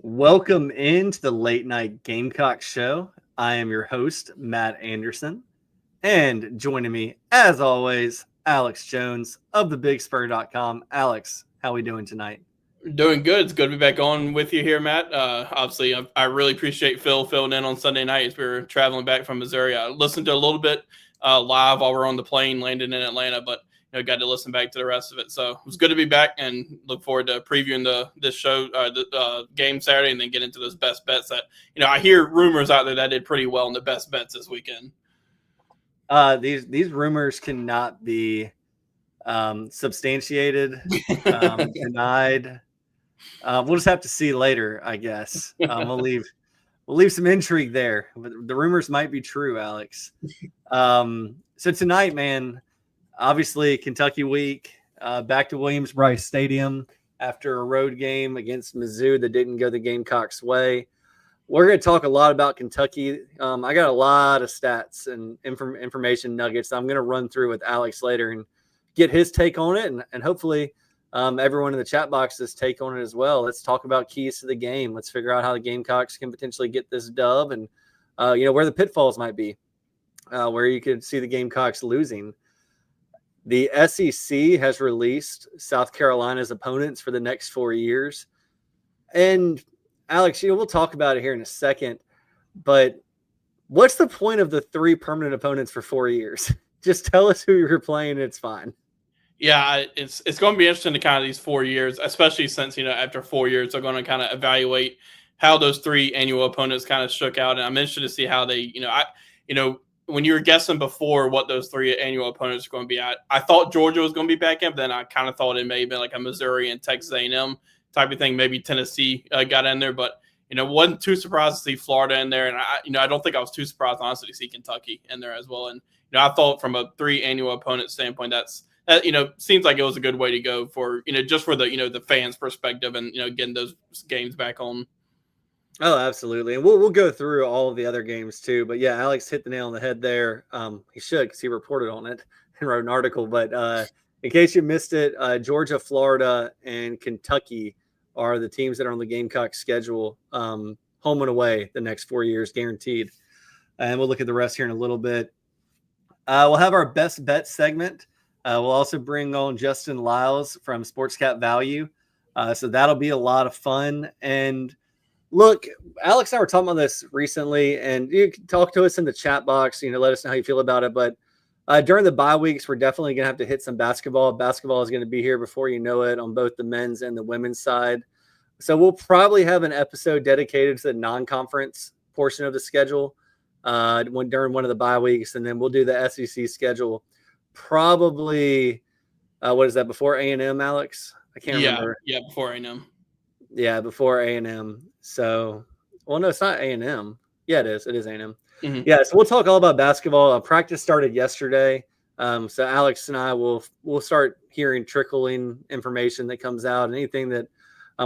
Welcome into the Late Night Gamecocks show. I am your host, Matt Anderson, and joining me, as always, Alex Jones of thebigspur.com. Alex, how we doing tonight? Doing good. It's good to be back on with you here, Matt. Obviously, I really appreciate Phil filling in on Sunday night as we were traveling back from Missouri. I listened to a little bit live while we were on the plane landing in Atlanta, but got to listen back to the rest of it. So it was good to be back and look forward to previewing this show, the game Saturday, and then get into those best bets that, I hear rumors out there that did pretty well in the best bets this weekend. These rumors cannot be substantiated, denied. We'll just have to see later, I guess. We'll leave some intrigue there. But the rumors might be true, Alex. So tonight, man, obviously Kentucky week, back to Williams-Brice Stadium after a road game against Mizzou that didn't go the Gamecocks' way. We're going to talk a lot about Kentucky. I got a lot of stats and information nuggets I'm going to run through with Alex later and get his take on it, and hopefully everyone in the chat box's take on it as well. Let's talk about keys to the game. Let's figure out how the Gamecocks can potentially get this dub and, where the pitfalls might be, where you could see the Gamecocks losing. The SEC has released South Carolina's opponents for the next 4 years. And, Alex, we'll talk about it here in a second, but what's the point of the 3 permanent opponents for 4 years? Just tell us who you're playing and it's fine. Yeah, it's going to be interesting to kind of these 4 years, especially since, after 4 years, they're going to kind of evaluate how those 3 annual opponents kind of shook out. And I'm interested to see how they, when you were guessing before what those 3 annual opponents are going to be at, I thought Georgia was going to be back in, but then I kind of thought it may have been like a Missouri and Texas A&M type of thing. Maybe Tennessee got in there, but, wasn't too surprised to see Florida in there. And I don't think I was too surprised, honestly, to see Kentucky in there as well. And, I thought from a 3 annual opponent standpoint, that seems like it was a good way to go for, just for the, the fans' perspective and, getting those games back on. Oh, absolutely. And we'll go through all of the other games too. But yeah, Alex hit the nail on the head there. He should, because he reported on it and wrote an article. But in case you missed it, Georgia, Florida, and Kentucky are the teams that are on the Gamecock schedule, home and away the next 4 years, guaranteed. And we'll look at the rest here in a little bit. We'll have our best bet segment. We'll also bring on Justin Lyles from Sportscap Value. So that'll be a lot of fun. And look, Alex and I were talking about this recently, and you can talk to us in the chat box, let us know how you feel about it. But during the bye weeks, we're definitely going to have to hit some basketball. Basketball is going to be here before you know it on both the men's and the women's side. So we'll probably have an episode dedicated to the non-conference portion of the schedule during one of the bye weeks, and then we'll do the SEC schedule probably, what is that, before A&M, Alex? I can't remember. Yeah, before A&M. Yeah, before A&M. So, well, no, it's not A&M. Yeah, it is. It is A&M. Mm-hmm. Yeah, so we'll talk all about basketball. Practice started yesterday. So Alex and I will start hearing trickling information that comes out. Anything that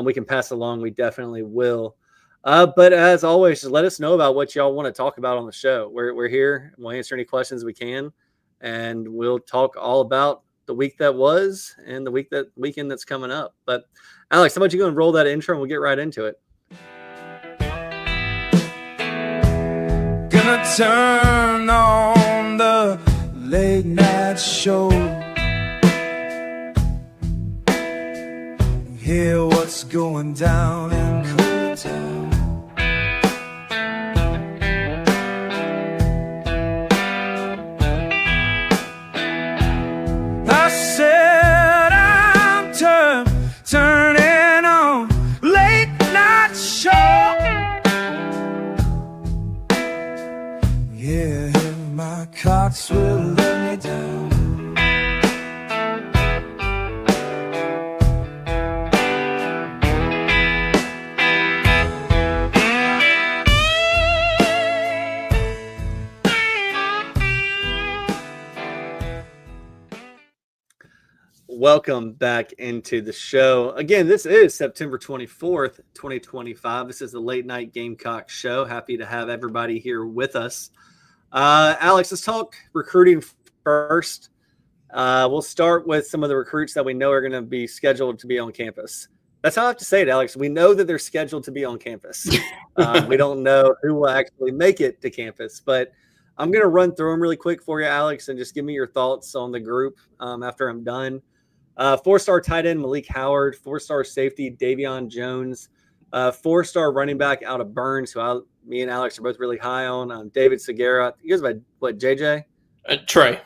we can pass along, we definitely will. But as always, just let us know about what y'all want to talk about on the show. We're here. We'll answer any questions we can. And we'll talk all about the week that was and the weekend that's coming up. But Alex, how about you go and roll that intro and we'll get right into it. Gonna turn on the late night show. Hear what's going down in Cool Town. I said I'm turning on late night show. Yeah, my Cox will let me down. Welcome back into the show. Again, this is September 24th, 2025. This is the Late Night Gamecocks show. Happy to have everybody here with us. Alex, let's talk recruiting first. We'll start with some of the recruits that we know are going to be scheduled to be on campus. That's how I have to say it, Alex. We know that they're scheduled to be on campus. We don't know who will actually make it to campus, but I'm going to run through them really quick for you, Alex, and just give me your thoughts on the group after I'm done. 4-star tight end Malik Howard, 4-star safety Davion Jones, 4-star running back out of Burns, who me and Alex are both really high on, David Segura. He goes by what, JJ? Trey,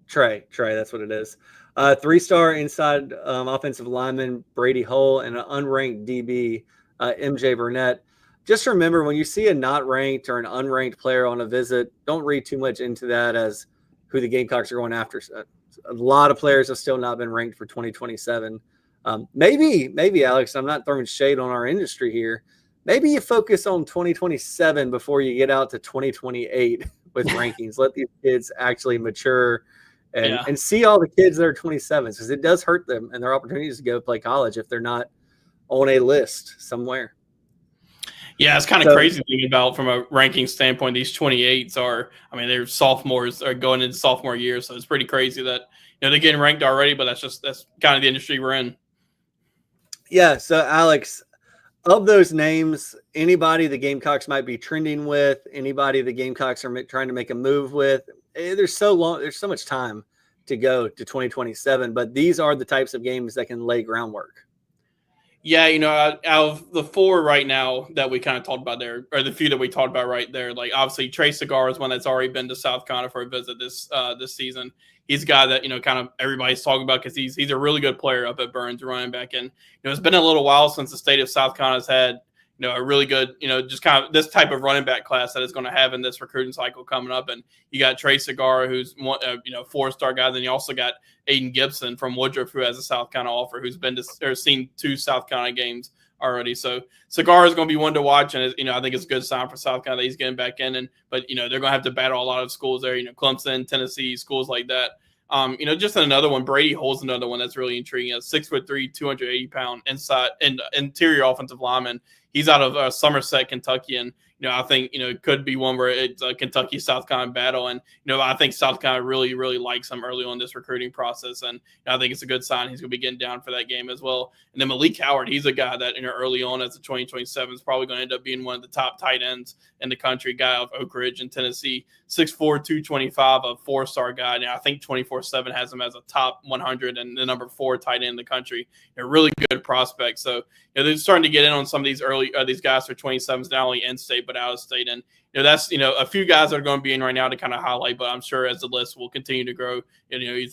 that's what it is. 3-star inside offensive lineman Brady Hull, and an unranked DB MJ Burnett. Just remember, when you see a not ranked or an unranked player on a visit, don't read too much into that as who the Gamecocks are going after. A lot of players have still not been ranked for 2027. Maybe, Alex, I'm not throwing shade on our industry here. Maybe you focus on 2027 before you get out to 2028 with rankings. Let these kids actually mature and see all the kids that are 27s, because it does hurt them and their opportunities to go play college if they're not on a list somewhere. Yeah, it's kind of crazy thinking about from a ranking standpoint. These 28s are, they're sophomores, are going into sophomore year, so it's pretty crazy that they're getting ranked already. But that's kind of the industry we're in. Yeah. So Alex, of those names, anybody the Gamecocks might be trending with, anybody the Gamecocks are trying to make a move with, there's so much time to go to 2027. But these are the types of games that can lay groundwork. Yeah, out of the 4 right now that we kind of talked about there, or the few that we talked about right there, like obviously Trey Segura is one that's already been to South Carolina for a visit this season. He's a guy that kind of everybody's talking about because he's a really good player up at Burns, running back. And it's been a little while since the state of South Carolina's had a really good just kind of this type of running back class that it's going to have in this recruiting cycle coming up. And you got Trey Segura, who's one 4-star guy. Then you also got Aiden Gibson from Woodruff, who has a South Carolina offer, who's been seen 2 South Carolina games already. So Segura is going to be one to watch, and I think it's a good sign for South Carolina that he's getting back in. But they're going to have to battle a lot of schools there. Clemson, Tennessee, schools like that. Just another one. Brady Hull's another one that's really intriguing. A 6'3", 280-pound inside and interior offensive lineman. He's out of Somerset, Kentucky, and I think it could be one where it's a Kentucky South Carolina battle, and I think South Carolina really really likes him early on this recruiting process, and I think it's a good sign he's going to be getting down for that game as well. And then Malik Howard, he's a guy that early on as a 2027 is probably going to end up being one of the top tight ends in the country. Guy of Oak Ridge in Tennessee, 6'4", 225, a 4-star guy. And I think 24/7 has him as a top 100 and the number 4 tight end in the country. A really good prospect. So they're starting to get in on some of these early these guys for 27s, not only in state but out of state. And that's a few guys that are going to be in right now to kind of highlight. But I'm sure as the list will continue to grow,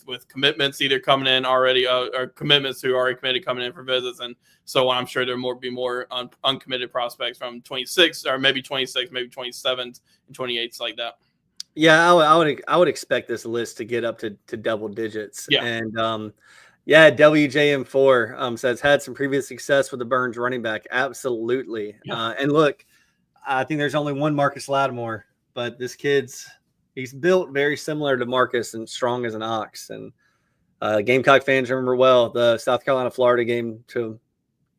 with commitments either coming in already or commitments who are already committed coming in for visits, and so on. I'm sure there will be more uncommitted prospects from 26 or maybe 26, maybe 27s and 28s like that. Yeah, I would expect this list to get up to double digits. Yeah. And WJM4 says had some previous success with the Burns running back. Absolutely. Yeah. And look, I think there's only one Marcus Lattimore, but this he's built very similar to Marcus and strong as an ox. And Gamecock fans remember well the South Carolina-Florida game to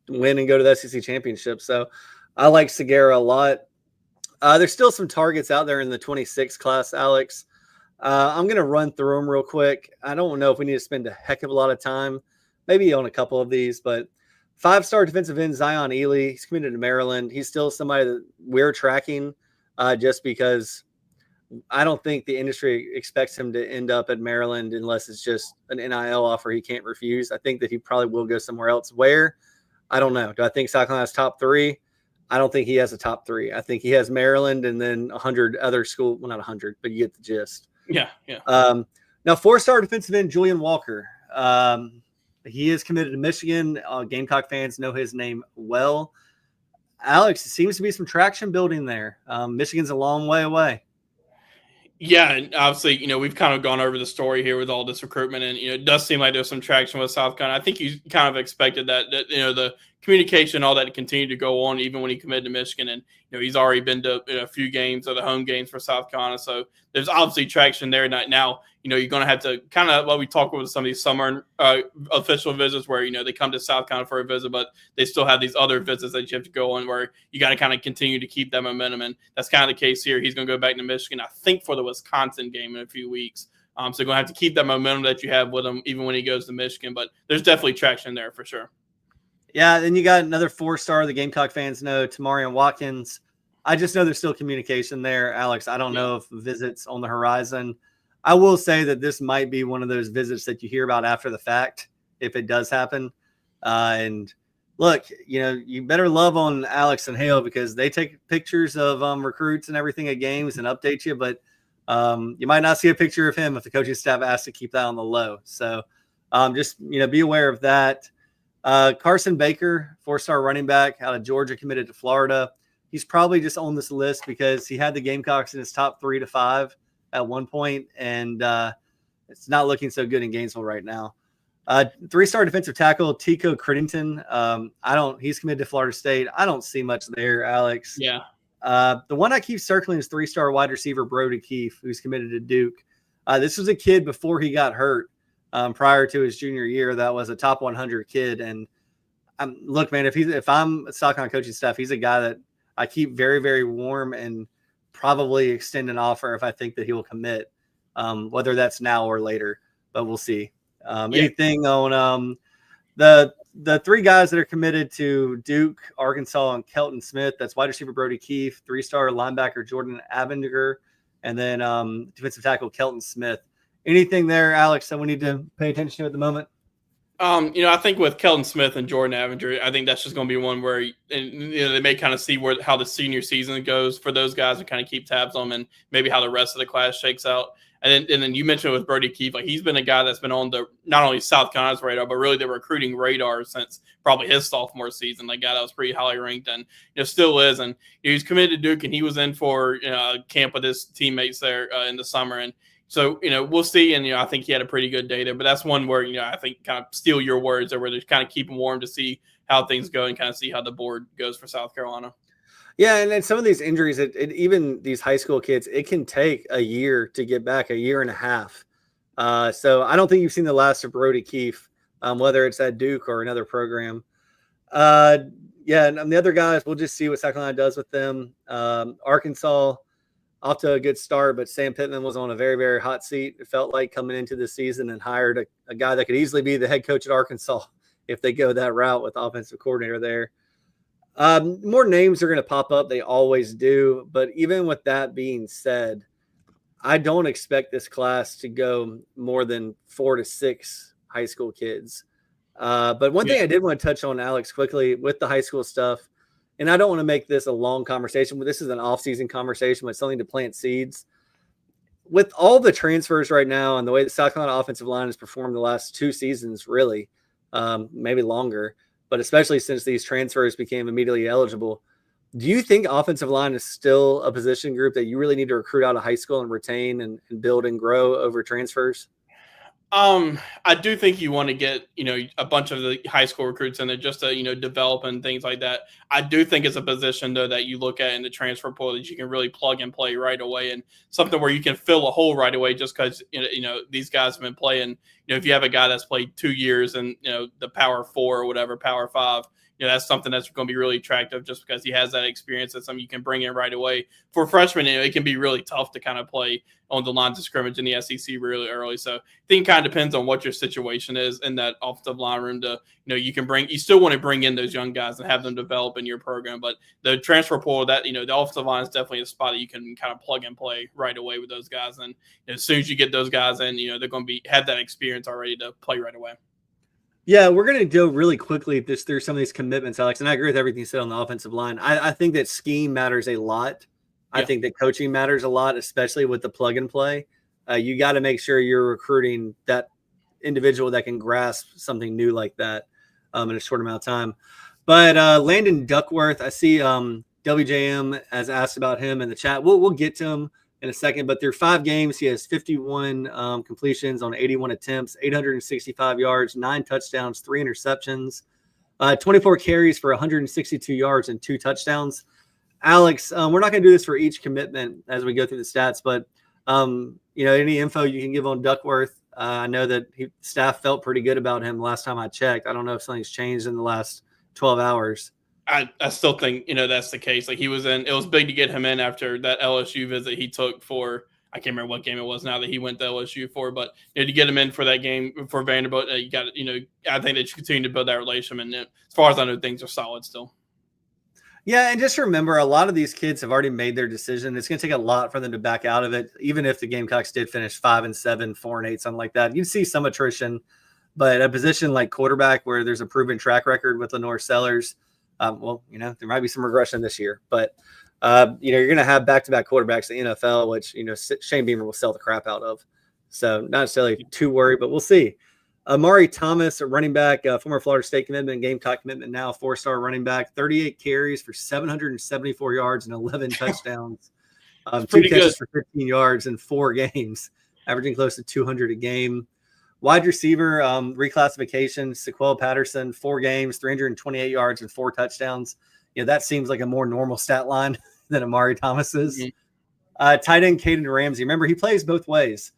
win and go to the SEC championship. So I like Segura a lot. There's still some targets out there in the 26 class, Alex. I'm going to run through them real quick. I don't know if we need to spend a heck of a lot of time, maybe on a couple of these, but 5-star defensive end Zion Ely, he's committed to Maryland. He's still somebody that we're tracking just because I don't think the industry expects him to end up at Maryland unless it's just an NIL offer he can't refuse. I think that he probably will go somewhere else. Where? I don't know. Do I think South Carolina's top 3? I don't think he has a top 3. I think he has Maryland and then 100 other schools. Well, not 100, but you get the gist. Yeah. Now, 4-star defensive end Julian Walker. He is committed to Michigan. Gamecock fans know his name well. Alex, it seems to be some traction building there. Michigan's a long way away. Yeah, and obviously, we've kind of gone over the story here with all this recruitment, and it does seem like there's some traction with South Carolina. I think you kind of expected that the communication, all that continued to go on even when he committed to Michigan, and he's already been to a few games of the home games for South Carolina. So there's obviously traction there. Now, you're going to have to kind of we talk about some of these summer official visits where they come to South Carolina for a visit, but they still have these other visits that you have to go on where you got to kind of continue to keep that momentum, and that's kind of the case here. He's going to go back to Michigan, I think, for the Wisconsin game in a few weeks. So you're going to have to keep that momentum that you have with him even when he goes to Michigan. But there's definitely traction there for sure. Yeah, then you got another 4-star the Gamecock fans know, Tamarian Watkins. I just know there's still communication there, Alex. I don't know if visits on the horizon. I will say that this might be one of those visits that you hear about after the fact, if it does happen. And look, you better love on Alex and Hale because they take pictures of recruits and everything at games and update you, but you might not see a picture of him if the coaching staff asks to keep that on the low. So just, be aware of that. Carson Baker, 4-star running back out of Georgia, committed to Florida. He's probably just on this list because he had the Gamecocks in his top 3 to 5 at one point, and it's not looking so good in Gainesville right now. 3-star defensive tackle Tico Criddington. He's committed to Florida State. I don't see much there, Alex. Yeah. The one I keep circling is 3-star wide receiver Brody Keefe, who's committed to Duke. This was a kid before he got hurt. Prior to his junior year, that was a top 100 kid. And look, man, if I'm stuck on coaching staff, he's a guy that I keep very, very warm and probably extend an offer if I think that he will commit, whether that's now or later. But we'll see. Anything on the 3 guys that are committed to Duke, Arkansas, and Kelton Smith? That's wide receiver Brody Keefe, 3-star linebacker Jordan Avendiger, and then defensive tackle Kelton Smith. Anything there, Alex, that we need to pay attention to at the moment? I think with Kelton Smith and Jordan Avenger, I think that's just going to be one where they may kind of see how the senior season goes for those guys and kind of keep tabs on them and maybe how the rest of the class shakes out. And then you mentioned with Brody Keefe, like he's been a guy that's been on the not only South Carolina's radar, but really the recruiting radar since probably his sophomore season. Like guy that was pretty highly ranked and still is. And he's committed to Duke, and he was in for camp with his teammates there in the summer. And so, we'll see. And, I think he had a pretty good day there. But that's one where, I think kind of steal your words or where they kind of keep them warm to see how things go and kind of see how the board goes for South Carolina. Yeah, and then some of these injuries, even these high school kids, it can take a year to get back, a year and a half. So I don't think you've seen the last of Brody Keefe, whether it's at Duke or another program. And the other guys, we'll just see what South Carolina does with them. Arkansas, off to a good start, but Sam Pittman was on a very, very hot seat. It felt like coming into the season and hired a guy that could easily be the head coach at Arkansas if they go that route with the offensive coordinator there. More names are going to pop up. They always do. But even with that being said, I don't expect this class to go more than 4 to 6 high school kids. But one thing I did want to touch on, Alex, quickly with the high school stuff, and I don't want to make this a long conversation, but this is an off-season conversation, but something to plant seeds. With all the transfers right now and the way the South Carolina offensive line has performed the last 2 seasons, really, maybe longer, but especially since these transfers became immediately eligible, do you think offensive line is still a position group that you really need to recruit out of high school and retain and build and grow over transfers? I do think you want to get, a bunch of the high school recruits in there just to, develop and things like that. I do think it's a position, though, that you look at in the transfer portal that you can really plug and play right away, and something where you can fill a hole right away just because, these guys have been playing. If you have a guy that's played 2 years and, the Power 4 or whatever, Power 5, that's something that's going to be really attractive just because he has that experience. That's something you can bring in right away. For freshmen, it can be really tough to kind of play on the lines of scrimmage in the SEC really early. So I think it kind of depends on what your situation is in that offensive line room to, you still want to bring in those young guys and have them develop in your program. But the transfer portal, that, the offensive line is definitely a spot that you can kind of plug and play right away with those guys. And as soon as you get those guys in, they're going to have that experience already to play right away. Yeah, we're going to go really quickly through some of these commitments, Alex, and I agree with everything you said on the offensive line. I think that scheme matters a lot. Yeah. I think that coaching matters a lot, especially with the plug and play. You got to make sure you're recruiting that individual that can grasp something new like that in a short amount of time. But Landon Duckworth, I see WJM has asked about him in the chat. We'll get to him in a second, but through 5 games, he has 51 completions on 81 attempts, 865 yards, 9 touchdowns, 3 interceptions, 24 carries for 162 yards and 2 touchdowns. Alex, we're not going to do this for each commitment as we go through the stats, but any info you can give on Duckworth? I know that staff felt pretty good about him last time I checked. I don't know if something's changed in the last 12 hours. I still think, that's the case. Like it was big to get him in after that LSU visit he took for, I can't remember what game it was now that he went to LSU for, but to get him in for that game for Vanderbilt, you got I think they should continue to build that relationship. And as far as I know, things are solid still. Yeah, and just remember, a lot of these kids have already made their decision. It's going to take a lot for them to back out of it, even if the Gamecocks did finish 5-7, 4-8, something like that. You see some attrition, but a position like quarterback where there's a proven track record with Lenore Sellers, there might be some regression this year, but you're going to have back-to-back quarterbacks in the NFL, which Shane Beamer will sell the crap out of. So not necessarily too worried, but we'll see. Amari Thomas, a running back, former Florida State commitment, Gamecock commitment now, 4-star running back, 38 carries for 774 yards and 11 touchdowns. 2 catches for 15 yards in 4 games, averaging close to 200 a game. Wide receiver, reclassification, Sequel Patterson, 4 games, 328 yards and 4 touchdowns. That seems like a more normal stat line than Amari Thomas's. Mm-hmm. Tight end Caden Ramsey. Remember, he plays both ways.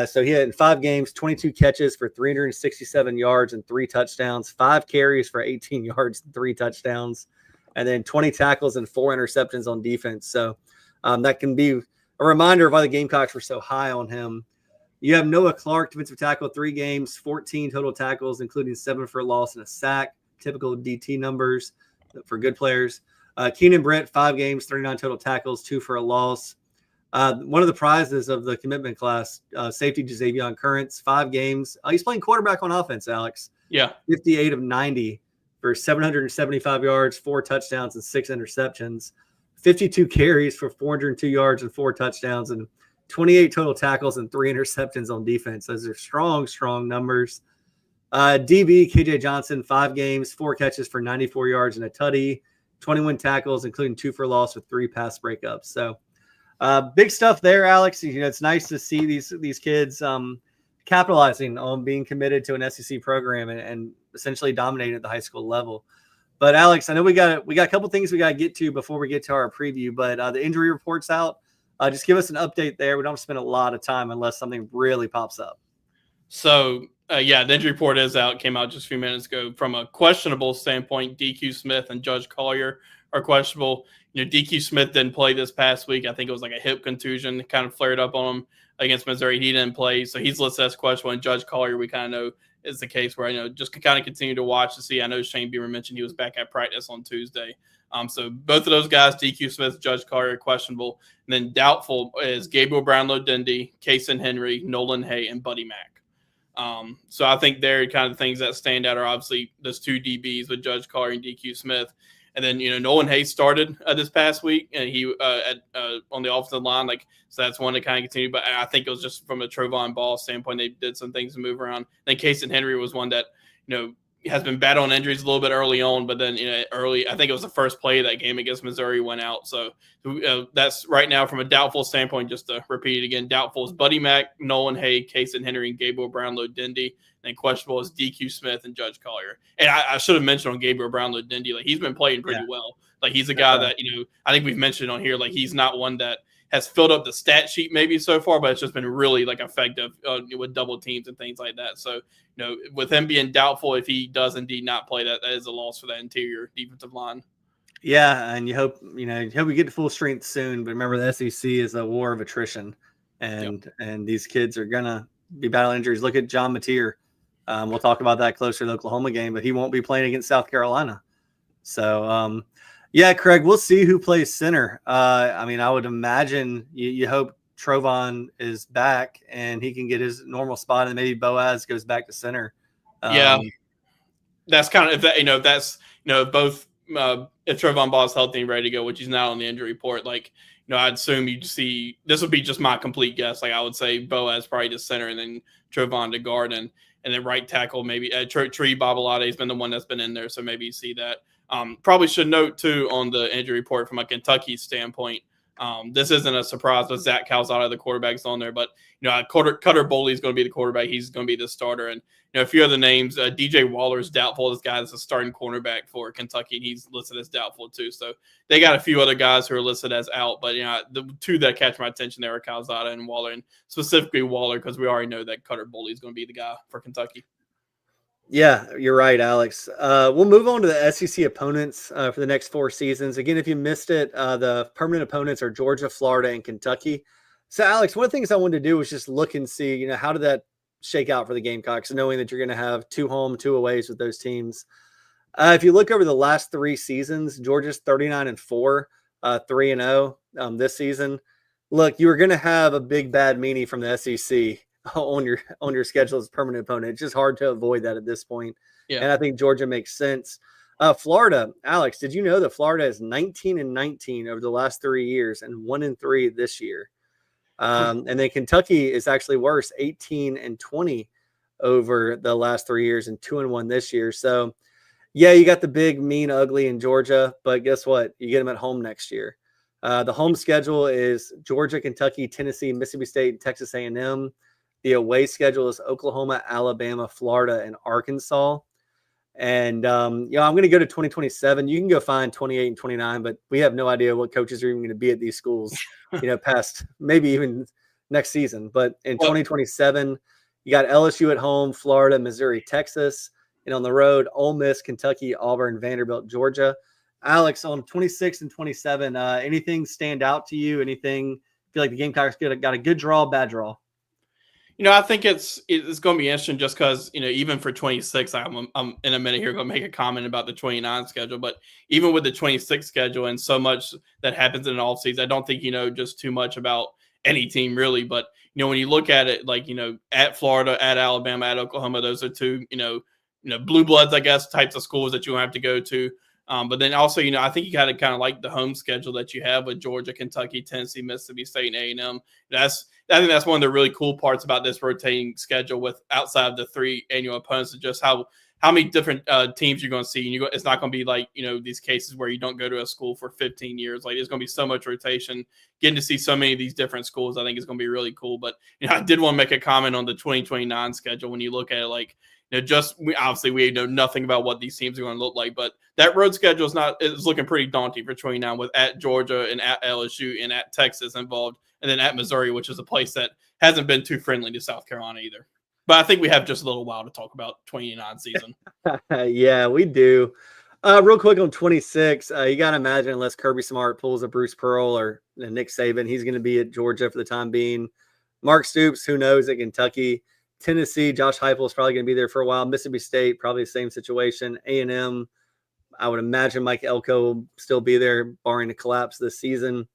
So he had in 5 games, 22 catches for 367 yards and 3 touchdowns, 5 carries for 18 yards and 3 touchdowns, and then 20 tackles and 4 interceptions on defense. So that can be a reminder of why the Gamecocks were so high on him. You have Noah Clark, defensive tackle, 3 games, 14 total tackles, including 7 for a loss and a sack, typical DT numbers for good players. Keenan Brent, 5 games, 39 total tackles, 2 for a loss. One of the prizes of the commitment class, safety Jazavion Currents, 5 games. He's playing quarterback on offense, Alex. Yeah. 58 of 90 for 775 yards, 4 touchdowns, and 6 interceptions. 52 carries for 402 yards and 4 touchdowns, and 28 total tackles and 3 interceptions on defense. Those are strong, strong numbers. DB, KJ Johnson, 5 games, 4 catches for 94 yards and a tutty, 21 tackles, including 2 for loss with 3 pass breakups. So big stuff there, Alex. It's nice to see these kids capitalizing on being committed to an SEC program and essentially dominating at the high school level. But Alex, I know we got a couple things we got to get to before we get to our preview, but the injury report's out. Just give us an update there. We don't spend a lot of time unless something really pops up. So, the injury report is out. Came out just a few minutes ago. From a questionable standpoint, DQ Smith and Judge Collier are questionable. DQ Smith didn't play this past week. I think it was like a hip contusion kind of flared up on him against Missouri. He didn't play, so he's listed as questionable. And Judge Collier, we kind of know is the case where, just kind of continue to watch to see. I know Shane Beamer mentioned he was back at practice on Tuesday. So both of those guys, DQ Smith, Judge Collier, questionable. And then doubtful is Gabriel Brownlow-Dindy, Kason Henry, Nolan Hay, and Buddy Mack. So I think they're kind of things that stand out are obviously those 2 DBs with Judge Collier and DQ Smith. And then, Nolan Hay started this past week, and he on the offensive line, so that's one to kind of continue. But I think it was just from a Trovon Ball standpoint, they did some things to move around. Then Kason Henry was one that, has been battling injuries a little bit early on, but then early, I think it was the first play of that game against Missouri went out. So that's right now from a doubtful standpoint. Just to repeat it again, doubtful is Buddy Mack, Nolan Hay, Kason Henry, and Gabriel Brownlow-Dindy. And questionable is DQ Smith and Judge Collier. And I should have mentioned on Gabriel Brownlow-Dindy, he's been playing pretty well. He's a guy that I think we've mentioned on here. He's not one that has filled up the stat sheet maybe so far, but it's just been really effective with double teams and things like that. So, with him being doubtful, if he does indeed not play, that is a loss for that interior defensive line. Yeah, and you hope we get to full strength soon. But remember, the SEC is a war of attrition, and these kids are gonna be battling injuries. Look at John Mateer. We'll talk about that closer to the Oklahoma game, but he won't be playing against South Carolina. So, Craig, we'll see who plays center. I would imagine you hope Trovon is back and he can get his normal spot, and maybe Boaz goes back to center. That's kind of if Trovon Ball is healthy and ready to go, which he's not on the injury report. I'd assume you'd see this would be just my complete guess. I would say Boaz probably to center, and then Trovon to guard, and then right tackle maybe Tree Babalade has been the one that's been in there, so maybe you see that. Probably should note too on the injury report from a Kentucky standpoint. This isn't a surprise with Zach Calzada, the quarterback's on there, but Cutter Boley is going to be the quarterback. He's going to be the starter, and a few other names. DJ Waller is doubtful. This guy is a starting cornerback for Kentucky, and he's listed as doubtful too. So they got a few other guys who are listed as out, but the 2 that catch my attention there are Calzada and Waller, and specifically Waller because we already know that Cutter Boley is going to be the guy for Kentucky. Yeah, you're right, Alex. We'll move on to the SEC opponents for the next 4 seasons. Again, if you missed it, the permanent opponents are Georgia, Florida, and Kentucky. So, Alex, one of the things I wanted to do was just look and see, how did that shake out for the Gamecocks, knowing that you're going to have 2 home, 2 aways with those teams. If you look over the last 3 seasons, Georgia's 39-4, 3-0 this season. Look, you were going to have a big bad meanie from the SEC on your schedule as a permanent opponent. It's just hard to avoid that at this point. Yeah. And I think Georgia makes sense. Florida, Alex, did you know that Florida is 19-19 over the last 3 years and 1-3 this year? And then Kentucky is actually worse, 18-20 over the last 3 years and 2-1 this year. So, yeah, you got the big, mean, ugly in Georgia, but guess what? You get them at home next year. The home schedule is Georgia, Kentucky, Tennessee, Mississippi State, and Texas A&M. The away schedule is Oklahoma, Alabama, Florida, and Arkansas. And, I'm going to go to 2027. You can go find 28 and 29, but we have no idea what coaches are even going to be at these schools, past maybe even next season. But in 2027, you got LSU at home, Florida, Missouri, Texas, and on the road, Ole Miss, Kentucky, Auburn, Vanderbilt, Georgia. Alex, on 26 and 27, anything stand out to you? Anything feel like the Gamecocks got a good draw, bad draw? I think it's going to be interesting just because, even for 26, I'm in a minute here going to make a comment about the 29 schedule. But even with the 26 schedule and so much that happens in an offseason, I don't think just too much about any team really. But, when you look at it, like, at Florida, at Alabama, at Oklahoma, those are 2, blue bloods, I guess, types of schools that you have to go to. But then also, I think you got to kind of like the home schedule that you have with Georgia, Kentucky, Tennessee, Mississippi State, and A&M. I think that's one of the really cool parts about this rotating schedule with outside of the 3 annual opponents is just how many different teams you're going to see. And it's not going to be like, these cases where you don't go to a school for 15 years. Like, there's going to be so much rotation. Getting to see so many of these different schools, I think is going to be really cool. But, I did want to make a comment on the 2029 schedule when you look at it, like, obviously we know nothing about what these teams are going to look like, but that road schedule is looking pretty daunting for 29 with at Georgia and at LSU and at Texas involved, and then at Missouri, which is a place that hasn't been too friendly to South Carolina either. But I think we have just a little while to talk about 29 season. Yeah, we do. Real quick on 26, you got to imagine unless Kirby Smart pulls a Bruce Pearl or Nick Saban, he's going to be at Georgia for the time being. Mark Stoops, who knows, at Kentucky. Tennessee, Josh Heupel is probably going to be there for a while. Mississippi State, probably the same situation. A&M, I would imagine Mike Elko will still be there, barring a collapse this season.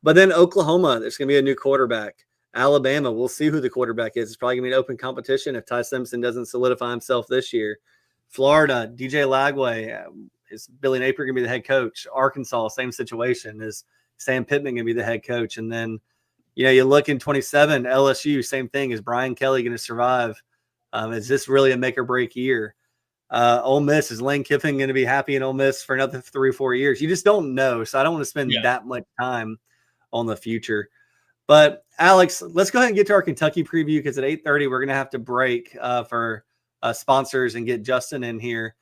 But then Oklahoma, there's going to be a new quarterback. Alabama, we'll see who the quarterback is. It's probably going to be an open competition if Ty Simpson doesn't solidify himself this year. Florida, DJ Lagway, is Billy Napier going to be the head coach? Arkansas, same situation. Is Sam Pittman going to be the head coach? And then you look in 27, LSU, same thing. Is Brian Kelly going to survive? Is this really a make or break year? Ole Miss, is Lane Kiffin going to be happy in Ole Miss for another 3 or 4 years? You just don't know. So I don't want to spend that much time on the future. But Alex, let's go ahead and get to our Kentucky preview because at 8:30 we're going to have to break for sponsors and get Justin in here.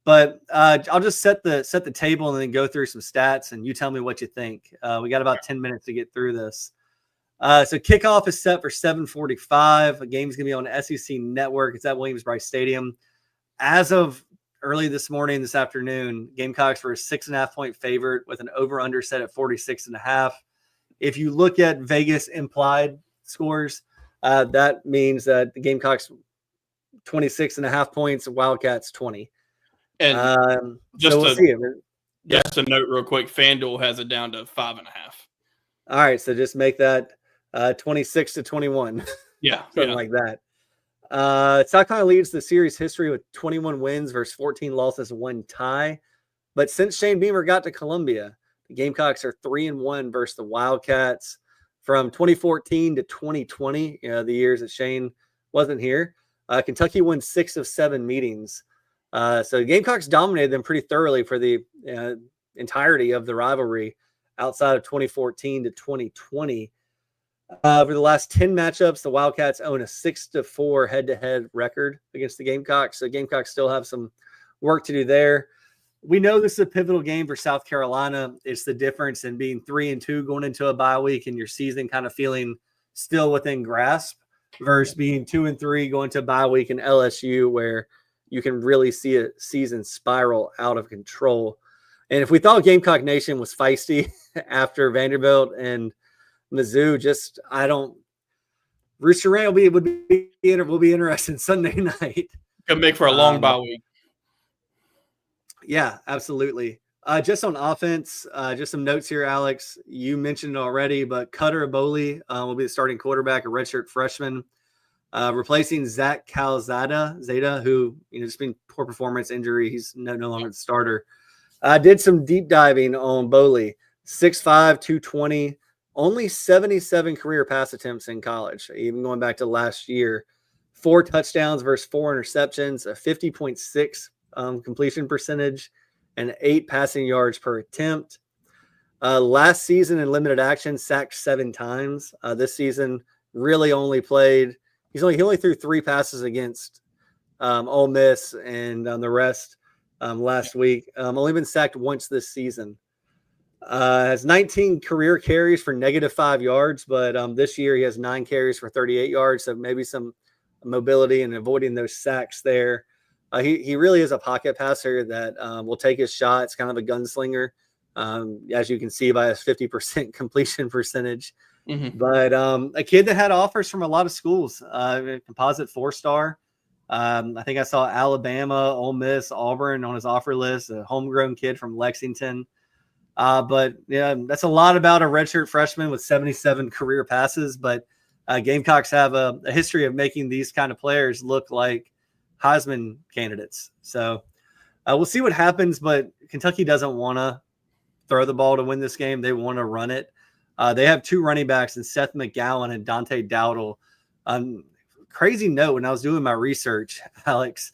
But I'll just set the table and then go through some stats and you tell me what you think. We got about 10 minutes to get through this. So kickoff is set for 7:45. The game's going to be on the SEC Network. It's at Williams-Brice Stadium. As of early this afternoon, Gamecocks were a 6.5-point favorite with an over-under set at 46.5. If you look at Vegas implied scores, that means that the Gamecocks 26.5 points, Wildcats 20. And just a note real quick, FanDuel has it down to 5.5. All right, so just make that 26-21. Yeah, something like that. South Carolina leads the series history with 21 wins versus 14 losses, 1 tie. But since Shane Beamer got to Columbia, the Gamecocks are 3-1 versus the Wildcats. From 2014 to 2020, the years that Shane wasn't here, Kentucky won 6 of 7 meetings. So the Gamecocks dominated them pretty thoroughly for the entirety of the rivalry outside of 2014 to 2020. Over the last 10 matchups, the Wildcats own a 6-4 head-to-head record against the Gamecocks. So Gamecocks still have some work to do there. We know this is a pivotal game for South Carolina. It's the difference in being 3-2 going into a bye week and your season kind of feeling still within grasp versus being 2-3 going to a bye week in LSU where you can really see a season spiral out of control. And if we thought Gamecock Nation was feisty after Vanderbilt and Mizzou, just I don't. Rooster Rant will be interesting Sunday night. Could make for a long bye week. Yeah, absolutely. Just on offense, just some notes here, Alex. You mentioned it already, but Cutter Aboli will be the starting quarterback, a redshirt freshman, replacing Zach Calzada, who just been poor performance, injury. He's no longer the starter. Did some deep diving on Bowley, 6'5", 220, only 77 career pass attempts in college, even going back to last year. 4 touchdowns versus 4 interceptions, a 50.6 completion percentage, and 8 passing yards per attempt. Last season in limited action, sacked 7 times. This season, really only played. He only threw 3 passes against Ole Miss, and the rest last week. Only been sacked once this season. Has 19 career carries for -5 yards, but this year he has 9 carries for 38 yards. So maybe some mobility and avoiding those sacks there. He really is a pocket passer that will take his shots, kind of a gunslinger, as you can see by his 50% completion percentage. Mm-hmm. But a kid that had offers from a lot of schools, composite 4-star. I think I saw Alabama, Ole Miss, Auburn on his offer list, a homegrown kid from Lexington. But yeah, that's a lot about a redshirt freshman with 77 career passes. But Gamecocks have a history of making these kind of players look like Heisman candidates. So we'll see what happens, but Kentucky doesn't want to throw the ball to win this game. They want to run it. They have 2 running backs in Seth McGowan and Dante Dowdle. Crazy note, when I was doing my research, Alex,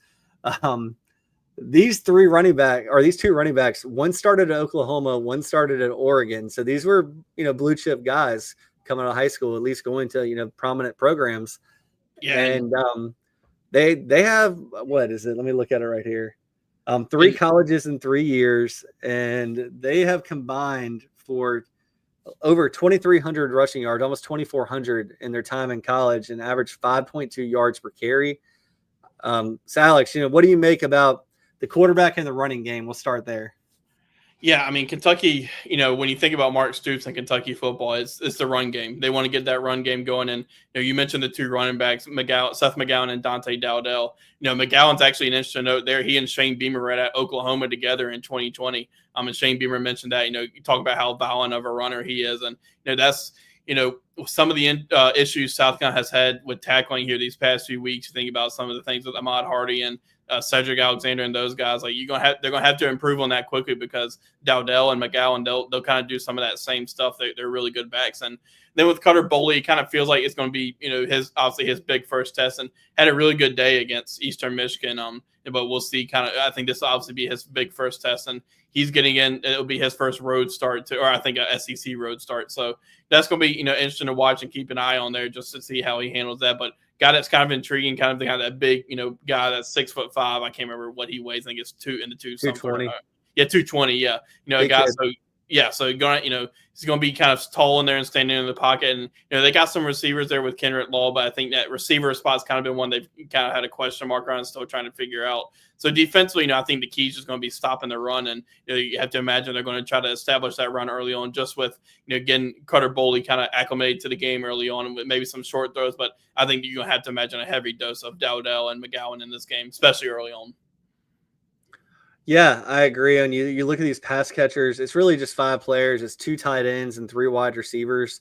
these 2 running backs, one started at Oklahoma, one started at Oregon. So these were, blue chip guys coming out of high school, at least going to, prominent programs. Yeah. And they have, what is it? Let me look at it right here. 3 colleges in 3 years, and they have combined for over 2,300 rushing yards, almost 2,400 in their time in college, and averaged 5.2 yards per carry. So Alex, what do you make about the quarterback and the running game? We'll start there. Yeah, I mean, Kentucky, when you think about Mark Stoops and Kentucky football, it's the run game. They want to get that run game going. And, you mentioned the 2 running backs, Seth McGowan and Dante Dowdell. McGowan's actually an interesting note there. He and Shane Beamer were at Oklahoma together in 2020. And Shane Beamer mentioned that, you talk about how violent of a runner he is. And, that's, some of the issues South Carolina has had with tackling here these past few weeks. You think about some of the things with Ahmad Hardy and Cedric Alexander and those guys, like they're gonna have to improve on that quickly, because Dowdell and McGowan, they'll kind of do some of that same stuff. They're really good backs. And then with Cutter Boley, it kind of feels like it's going to be his big first test, and had a really good day against Eastern Michigan. But we'll see. I think this will obviously be his big first test, and he's getting in. It'll be his first road start or I think a SEC road start. So that's going to be interesting to watch and keep an eye on there just to see how he handles that. But guy that's kind of intriguing, kind of the guy that big, guy that's 6'5". I can't remember what he weighs. I think it's 220. Yeah, 220. Yeah, a guy. So going, he's going to be kind of tall in there and standing in the pocket. And they got some receivers there with Kenrick Law, but I think that receiver spot's kind of been one they've kind of had a question mark on, and still trying to figure out. So defensively, I think the key is just going to be stopping the run, and you have to imagine they're going to try to establish that run early on, just with getting Cutter Boley kind of acclimated to the game early on, and with maybe some short throws. But I think you're going to have to imagine a heavy dose of Dowdell and McGowan in this game, especially early on. Yeah, I agree. And you look at these pass catchers, it's really just 5 players. It's 2 tight ends and 3 wide receivers.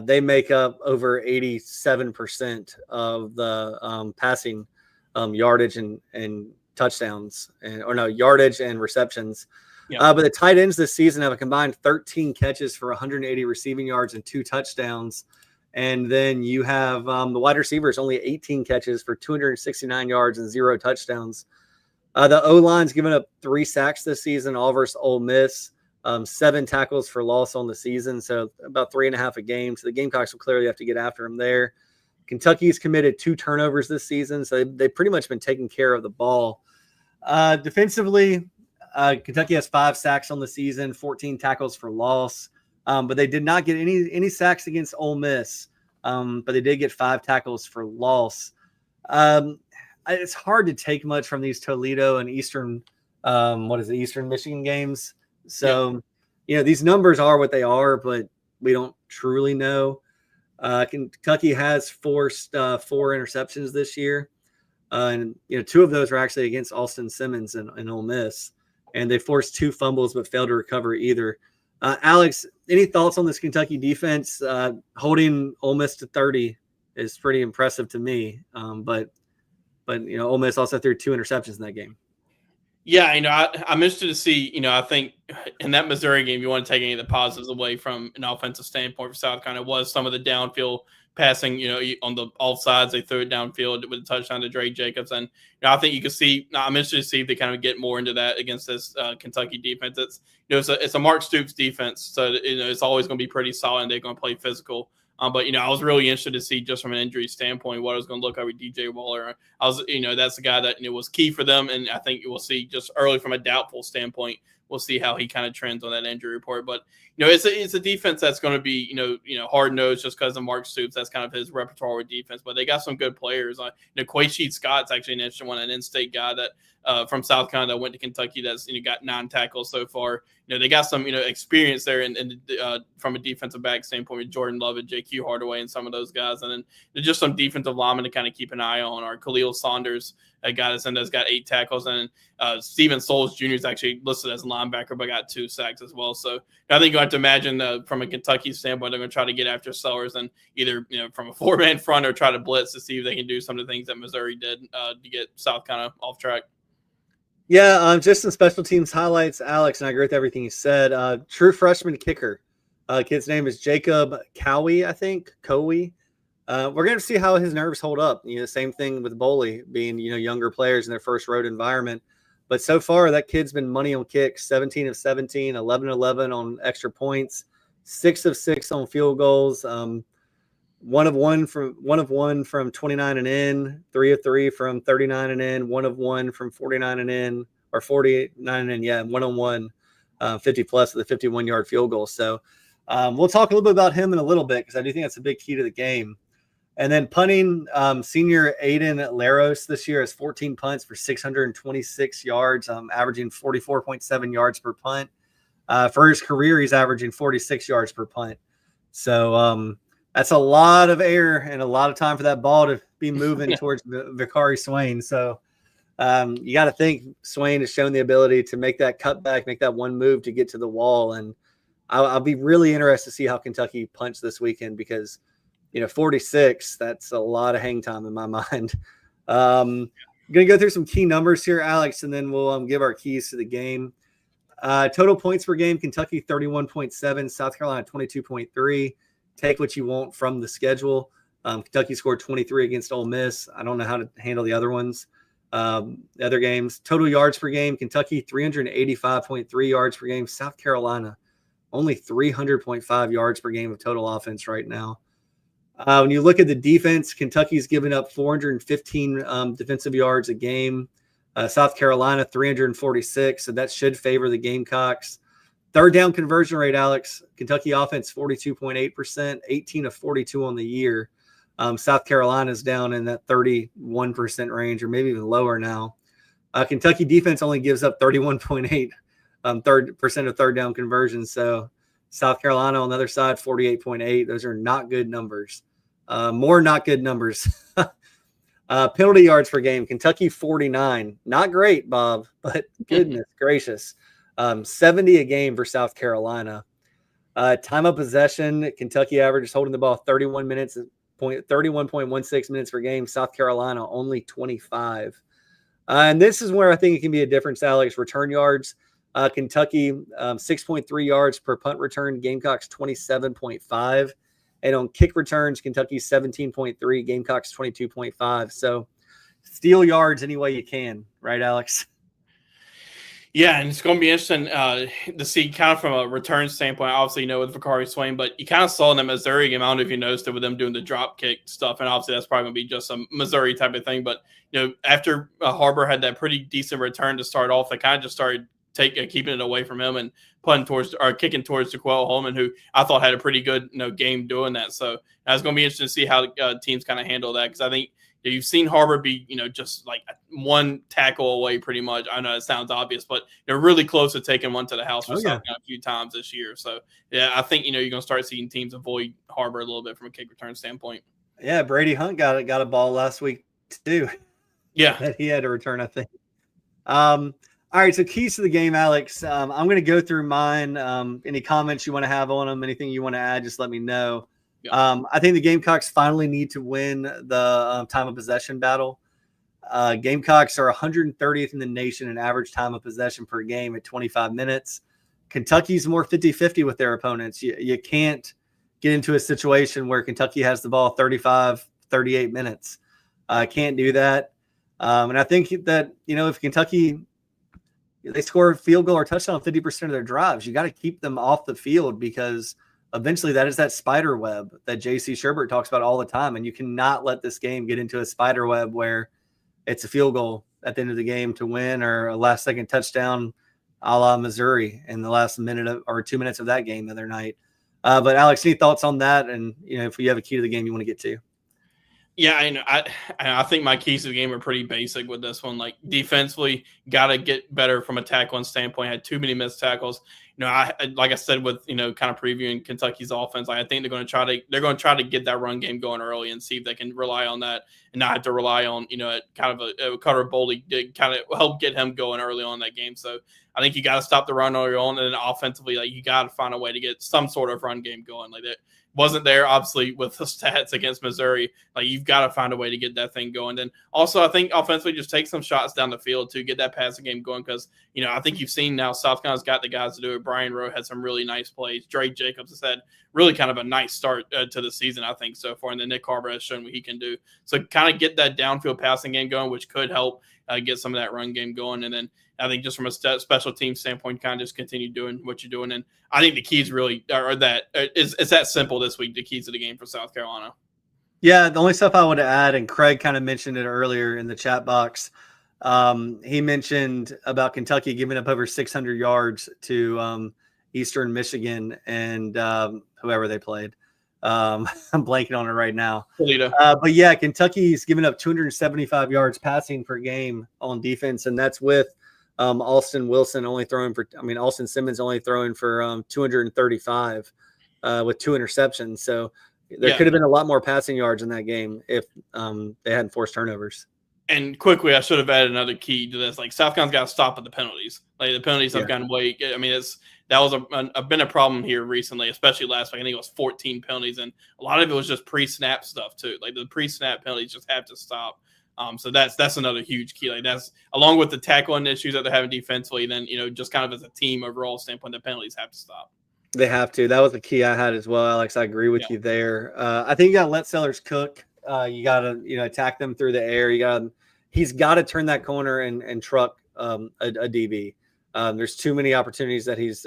They make up over 87% of the passing yardage and touchdowns, yardage and receptions. Yeah. But the tight ends this season have a combined 13 catches for 180 receiving yards and 2 touchdowns. And then you have the wide receivers, only 18 catches for 269 yards and 0 touchdowns. The O-line's given up 3 sacks this season, all versus Ole Miss, 7 tackles for loss on the season, so about 3.5 a game. So the Gamecocks will clearly have to get after him there. Kentucky's committed 2 turnovers this season, so they've pretty much been taking care of the ball. Defensively, Kentucky has 5 sacks on the season, 14 tackles for loss, but they did not get any sacks against Ole Miss, but they did get 5 tackles for loss. It's hard to take much from these Toledo and Eastern Michigan games. So, these numbers are what they are, but we don't truly know. Kentucky has forced 4 interceptions this year. And 2 of those were actually against Austin Simmons and Ole Miss, and they forced 2 fumbles but failed to recover either. Alex, any thoughts on this Kentucky defense? Holding Ole Miss to 30 is pretty impressive to me, but Ole Miss also threw 2 interceptions in that game. Yeah, I'm interested to see. I think in that Missouri game, you want to take any of the positives away from an offensive standpoint for South Carolina was some of the downfield passing, on the off sides, they threw it downfield with a touchdown to Dre Jacobs. And I think you can see, I'm interested to see if they kind of get more into that against this Kentucky defense. It's a Mark Stoops defense, so it's always going to be pretty solid, and they're going to play physical. But I was really interested to see just from an injury standpoint what it was going to look like with DJ Waller. That's the guy that was key for them, and I think we'll see just early from a doubtful standpoint. We'll see how he kind of trends on that injury report. But it's a defense that's going to be hard nosed just because of Mark Stoops. That's kind of his repertoire with defense. But they got some good players. Quaysheed Scott's actually an interesting one, an in-state guy that from South Carolina that went to Kentucky that's got 9 tackles so far. They got some experience there, and from a defensive back standpoint with Jordan Lovett, J.Q. Hardaway, and some of those guys, and then just some defensive linemen to kind of keep an eye on. Our Khalil Saunders, a guy that's got 8 tackles, and Steven Souls Jr. is actually listed as a linebacker, but got 2 sacks as well. So I think you have to imagine from a Kentucky standpoint, they're going to try to get after Sellers and either from a 4-man front or try to blitz to see if they can do some of the things that Missouri did to get South kind of off track. Yeah, just some special teams highlights, Alex, and I agree with everything you said. True freshman kicker. Kid's name is Jacob Cowie, I think. Cowie. We're going to see how his nerves hold up. Same thing with Boley being, younger players in their first road environment. But so far, that kid's been money on kicks, 17 of 17, 11 of 11 on extra points, 6 of 6 on field goals, 1 of 1 from 29 and in, 3 of 3 from 39 and in, 1 of 1 from 49 and in, or 49 and in, yeah, 1-on-1, 50 plus with a 51-yard field goal. So we'll talk a little bit about him in a little bit because I do think that's a big key to the game. And then punting, senior Aiden Laros this year has 14 punts for 626 yards, averaging 44.7 yards per punt. For his career, he's averaging 46 yards per punt. So that's a lot of air and a lot of time for that ball to be moving towards Vicari Swain. So you got to think Swain has shown the ability to make that cutback, make that one move to get to the wall. And I'll be really interested to see how Kentucky punts this weekend because – 46, that's a lot of hang time in my mind. I'm going to go through some key numbers here, Alex, and then we'll give our keys to the game. Total points per game, Kentucky 31.7, South Carolina 22.3. Take what you want from the schedule. Kentucky scored 23 against Ole Miss. I don't know how to handle the other ones. The other games, total yards per game, Kentucky 385.3 yards per game. South Carolina only 300.5 yards per game of total offense right now. When you look at the defense, Kentucky's given up 415 defensive yards a game. South Carolina, 346. So that should favor the Gamecocks. Third down conversion rate, Alex. Kentucky offense, 42.8%, 18 of 42 on the year. South Carolina's down in that 31% range or maybe even lower now. Kentucky defense only gives up 31.8 percent of third down conversions. So South Carolina on the other side, 48.8. Those are not good numbers. More not good numbers. Penalty yards per game, Kentucky 49. Not great, Bob, but goodness gracious. 70 a game for South Carolina. Time of possession, Kentucky averages holding the ball 31.16 minutes per game. South Carolina only 25. And this is where I think it can be a difference, Alex. Return yards. Kentucky 6.3 yards per punt return. Gamecocks 27.5. And on kick returns, Kentucky 17.3. Gamecocks 22.5. So steal yards any way you can, right, Alex? Yeah, and it's going to be interesting to see kind of from a return standpoint, obviously, with Vicari Swain, but you kind of saw in the Missouri game. I don't know if you noticed it with them doing the drop kick stuff, and obviously that's probably going to be just some Missouri type of thing. But, after Harbor had that pretty decent return to start off, they kind of just started keeping it away from him and kicking towards Jaquel Holman, who I thought had a pretty good game doing that. So it's going to be interesting to see how teams kind of handle that because I think you've seen Harbor be, just like one tackle away pretty much. I know it sounds obvious, but they're really close to taking one to the house for South Carolina a few times this year. So, yeah, I think, you're going to start seeing teams avoid Harbor a little bit from a kick return standpoint. Yeah, Brady Hunt got a ball last week too. Yeah. That he had to return, I think. All right, so keys to the game, Alex. I'm going to go through mine. Any comments you want to have on them, anything you want to add, just let me know. Yeah. I think the Gamecocks finally need to win the time of possession battle. Gamecocks are 130th in the nation in average time of possession per game at 25 minutes. Kentucky's more 50-50 with their opponents. You can't get into a situation where Kentucky has the ball 35, 38 minutes. Can't do that. And I think that, if Kentucky, they score a field goal or touchdown 50% of their drives, you got to keep them off the field, because eventually that is that spider web that J.C. Sherbert talks about all the time. And you cannot let this game get into a spider web where it's a field goal at the end of the game to win, or a last-second touchdown a la Missouri in the last minute or 2 minutes of that game the other night. But, Alex, any thoughts on that? And, if you have a key to the game you want to get to. Yeah, I think my keys to the game are pretty basic with this one. Like, defensively, got to get better from a tackling standpoint. Had too many missed tackles. Like I said, with kind of previewing Kentucky's offense, I think they're going to try to get that run game going early and see if they can rely on that and not have to rely on kind of a Cutter Boldy to kind of help get him going early on in that game. So I think you got to stop the run early on, and then offensively, like, you got to find a way to get some sort of run game going. Like, that wasn't there, obviously, with the stats against Missouri. Like, you've got to find a way to get that thing going. Then also, I think offensively, just take some shots down the field to get that passing game going, because I think you've seen now South Carolina's got the guys to do it. Brian Rowe had some really nice plays. Dre Jacobs has had really kind of a nice start to the season, I think, so far. And then Nick Harbor has shown what he can do. So kind of get that downfield passing game going, which could help get some of that run game going. And then I think just from a special team standpoint, kind of just continue doing what you're doing. And I think the keys really are that it's that simple this week, the keys to the game for South Carolina. Yeah, the only stuff I would add, and Craig kind of mentioned it earlier in the chat box, he mentioned about Kentucky giving up over 600 yards to Eastern Michigan and whoever they played. I'm blanking on it right now. But yeah, Kentucky's given up 275 yards passing per game on defense, and that's with Alston Simmons only throwing for 235 with 2 interceptions. So there could have been a lot more passing yards in that game if they hadn't forced turnovers. And quickly, I should have added another key to this. Like, South Carolina's got to stop at the penalties. Like, the penalties have gone way. I mean, that was been a problem here recently, especially last week. I think it was 14 penalties, and a lot of it was just pre-snap stuff too. Like, the pre-snap penalties just have to stop. So that's another huge key. Like, that's along with the tackling issues that they're having defensively. Then just kind of as a team overall standpoint, the penalties have to stop. They have to. That was the key I had as well, Alex. I agree with you there. I think you got to let Sellers cook. You got to attack them through the air. He's got to turn that corner and truck a DB. There's too many opportunities that he's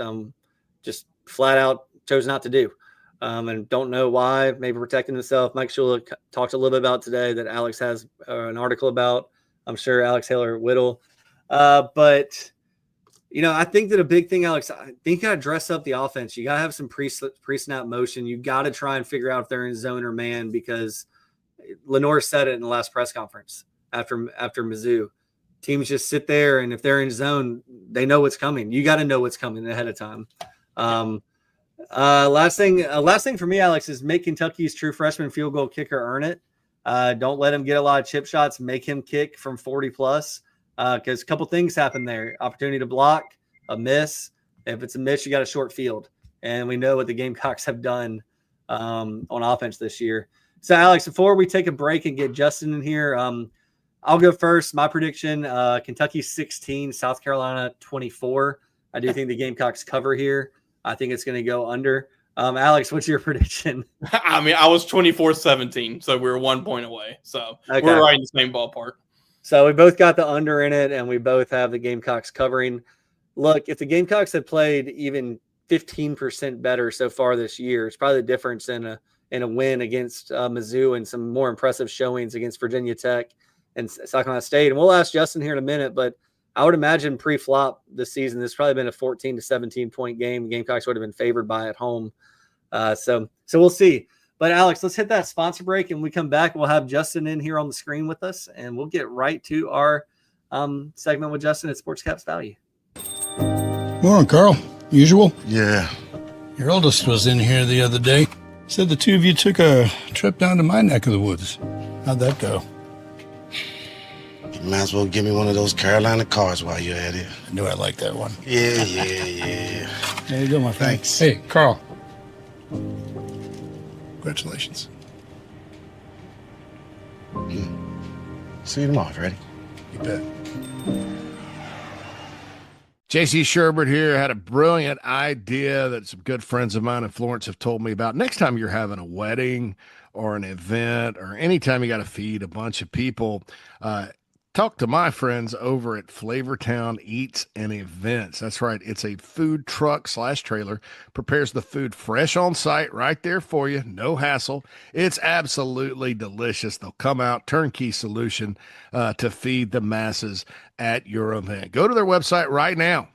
just flat out chose not to do, and don't know why. Maybe protecting himself. Mike Shula talked a little bit about today that Alex has an article about. I'm sure Alex Haler-Whittle. But I think that a big thing, Alex, I think you got to dress up the offense. You got to have some pre-snap motion. You got to try and figure out if they're in zone or man, because Lenore said it in the last press conference after Mizzou. Teams just sit there, and if they're in zone, they know what's coming. You got to know what's coming ahead of time. Last thing for me, Alex, is make Kentucky's true freshman field goal kicker earn it. Don't let him get a lot of chip shots. Make him kick from 40 plus, because a couple things happen there. Opportunity to block, a miss. If it's a miss, you got a short field. And we know what the Gamecocks have done on offense this year. So, Alex, before we take a break and get Justin in here, I'll go first. My prediction, Kentucky 16, South Carolina 24. I do think the Gamecocks cover here. I think it's going to go under. Alex, what's your prediction? I mean, I was 24-17, so we were 1 point away. So we're right in the same ballpark. So we both got the under in it, and we both have the Gamecocks covering. Look, if the Gamecocks had played even 15% better so far this year, it's probably the difference in a win against Mizzou and some more impressive showings against Virginia Tech and South Carolina State. And we'll ask Justin here in a minute, but I would imagine pre-flop this season, this probably been a 14 to 17 point game. Gamecocks would have been favored by at home. So we'll see. But Alex, let's hit that sponsor break, and when we come back, we'll have Justin in here on the screen with us, and we'll get right to our segment with Justin at Sports Caps Value. Morning, Carl. Usual? Yeah. Your oldest was in here the other day. Said the two of you took a trip down to my neck of the woods. How'd that go? You might as well give me one of those Carolina cards while you're at it. I knew I liked that one. Yeah. There you go, my friend. Thanks. Hey, Carl. Congratulations. See you tomorrow, Freddie. You bet. JC Sherbert here. Had a brilliant idea that some good friends of mine in Florence have told me about. Next time you're having a wedding or an event or anytime you got to feed a bunch of people, talk to my friends over at Flavortown Eats and Events. That's right. It's a food truck / trailer. Prepares the food fresh on site right there for you. No hassle. It's absolutely delicious. They'll come out, turnkey solution to feed the masses at your event. Go to their website right now.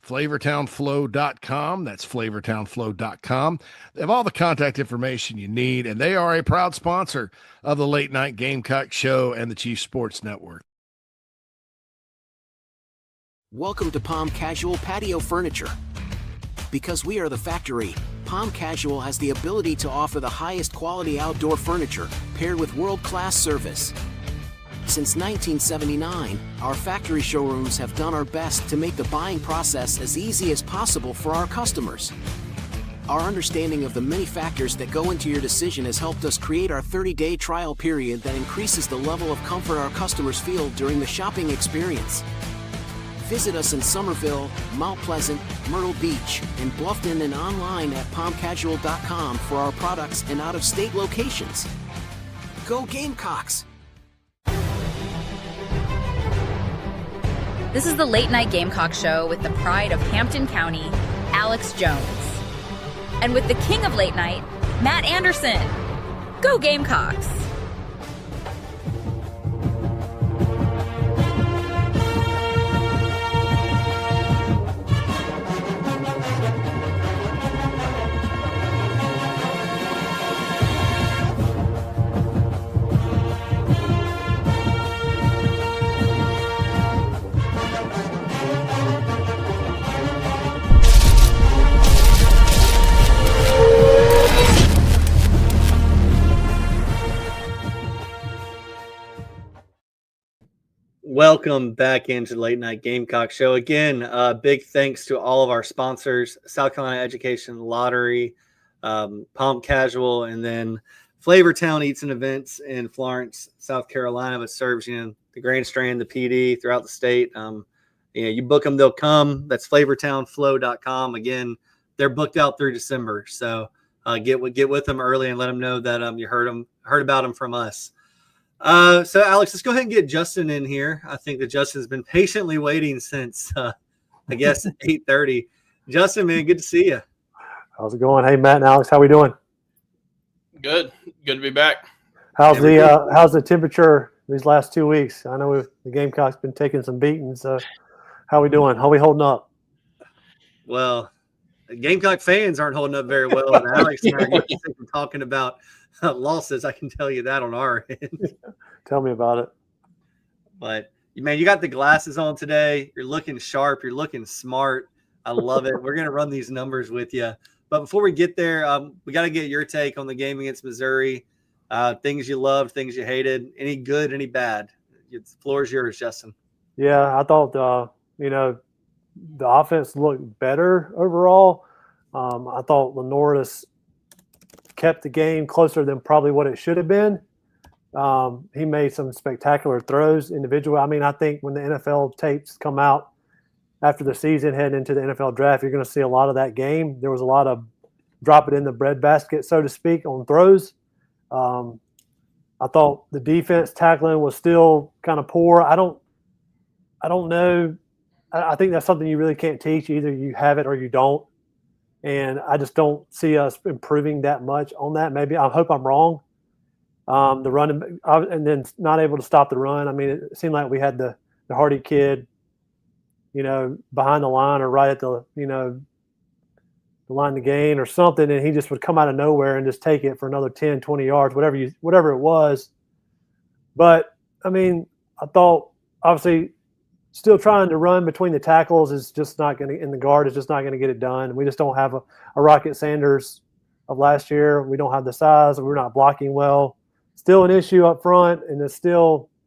flavortownflow.com. That's flavortownflow.com. They have all the contact information you need, and they are a proud sponsor of the Late Night Gamecock Show and the Chief Sports Network. Welcome to Palm Casual Patio Furniture. Because we are the factory, Palm Casual has the ability to offer the highest quality outdoor furniture paired with world-class service. Since 1979, our factory showrooms have done our best to make the buying process as easy as possible for our customers. Our understanding of the many factors that go into your decision has helped us create our 30-day trial period that increases the level of comfort our customers feel during the shopping experience. Visit us in Somerville, Mount Pleasant, Myrtle Beach, and Bluffton, and online at palmcasual.com for our products and out-of-state locations. Go Gamecocks! This is the Late Night Gamecock Show with the pride of Hampton County, Alex Jones. And with the king of late night, Matt Anderson. Go Gamecocks! Welcome back into the Late Night Gamecock Show. Again, big thanks to all of our sponsors, South Carolina Education Lottery, Palm Casual, and then Flavortown Eats and Events in Florence, South Carolina, that serves the Grand Strand, the PD throughout the state. You book them, they'll come. That's flavortownflow.com. Again, they're booked out through December. So get with them early and let them know that you heard about them from us. So Alex, let's go ahead and get Justin in here. I think that Justin's been patiently waiting since, I guess, 8:30. Justin, man, good to see you. How's it going? Hey, Matt and Alex, how we doing? Good to be back. How's the temperature these last 2 weeks? I know the Gamecocks been taking some beatings. How we doing? How we holding up? Well, Gamecock fans aren't holding up very well, and Alex and I are talking about losses. I can tell you that on our end. Tell me about it. But man, you got the glasses on today. You're looking sharp. You're looking smart. I love it. We're gonna run these numbers with you. But before we get there, we got to get your take on the game against Missouri. Things you loved, things you hated. Any good, any bad? The floor is yours, Justin. Yeah, I thought the offense looked better overall. I thought Lenoris kept the game closer than probably what it should have been. He made some spectacular throws individually. I mean, I think when the NFL tapes come out after the season, heading into the NFL draft, you're going to see a lot of that game. There was a lot of drop it in the breadbasket, so to speak, on throws. I thought the defense tackling was still kind of poor. I don't know. I think that's something you really can't teach. Either you have it or you don't. And I just don't see us improving that much on that. Maybe I hope I'm wrong. The running and then not able to stop the run. I mean, it seemed like we had the Hardy kid, behind the line or right at the, the line to gain or something, and he just would come out of nowhere and just take it for another 10, 20 yards, whatever it was. But, I mean, I thought, obviously, still trying to run between the tackles is just not going to – in the guard is just not going to get it done. We just don't have a Rocket Sanders of last year. We don't have the size. We're not blocking well. Still an issue up front, and it's still –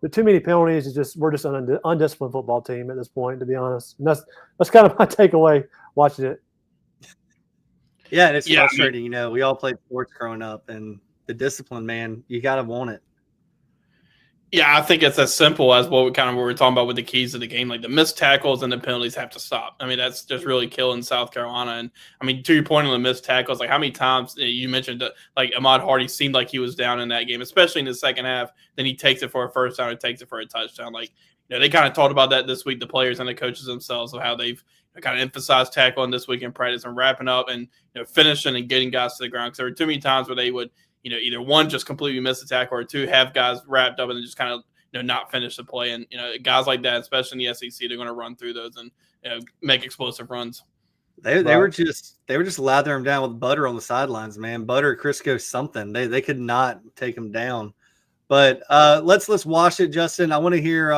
the too many penalties is just we're just an undisciplined football team at this point, to be honest. And that's kind of my takeaway watching it. Yeah, and it's frustrating. You know, we all played sports growing up, and the discipline, man, you got to want it. Yeah, I think it's as simple as what we're talking about with the keys of the game. Like the missed tackles and the penalties have to stop. I mean, that's just really killing South Carolina. And I mean, to your point on the missed tackles, like how many times you mentioned that, like Ahmad Hardy seemed like he was down in that game, especially in the second half. Then he takes it for a first down or takes it for a touchdown. Like, you know, they kind of talked about that this week, the players and the coaches themselves, of how they've kind of emphasized tackling this week in practice and wrapping up and, you know, finishing and getting guys to the ground. Because there were too many times where they would, you know, either one, just completely miss a tackle, or two, have guys wrapped up and then just kind of, you know, not finish the play. And, you know, guys like that, especially in the SEC, they're going to run through those and, you know, make explosive runs. They were just lathering them down with butter on the sidelines, man. Butter, Crisco, something. They could not take them down. But let's watch it, Justin. I want to hear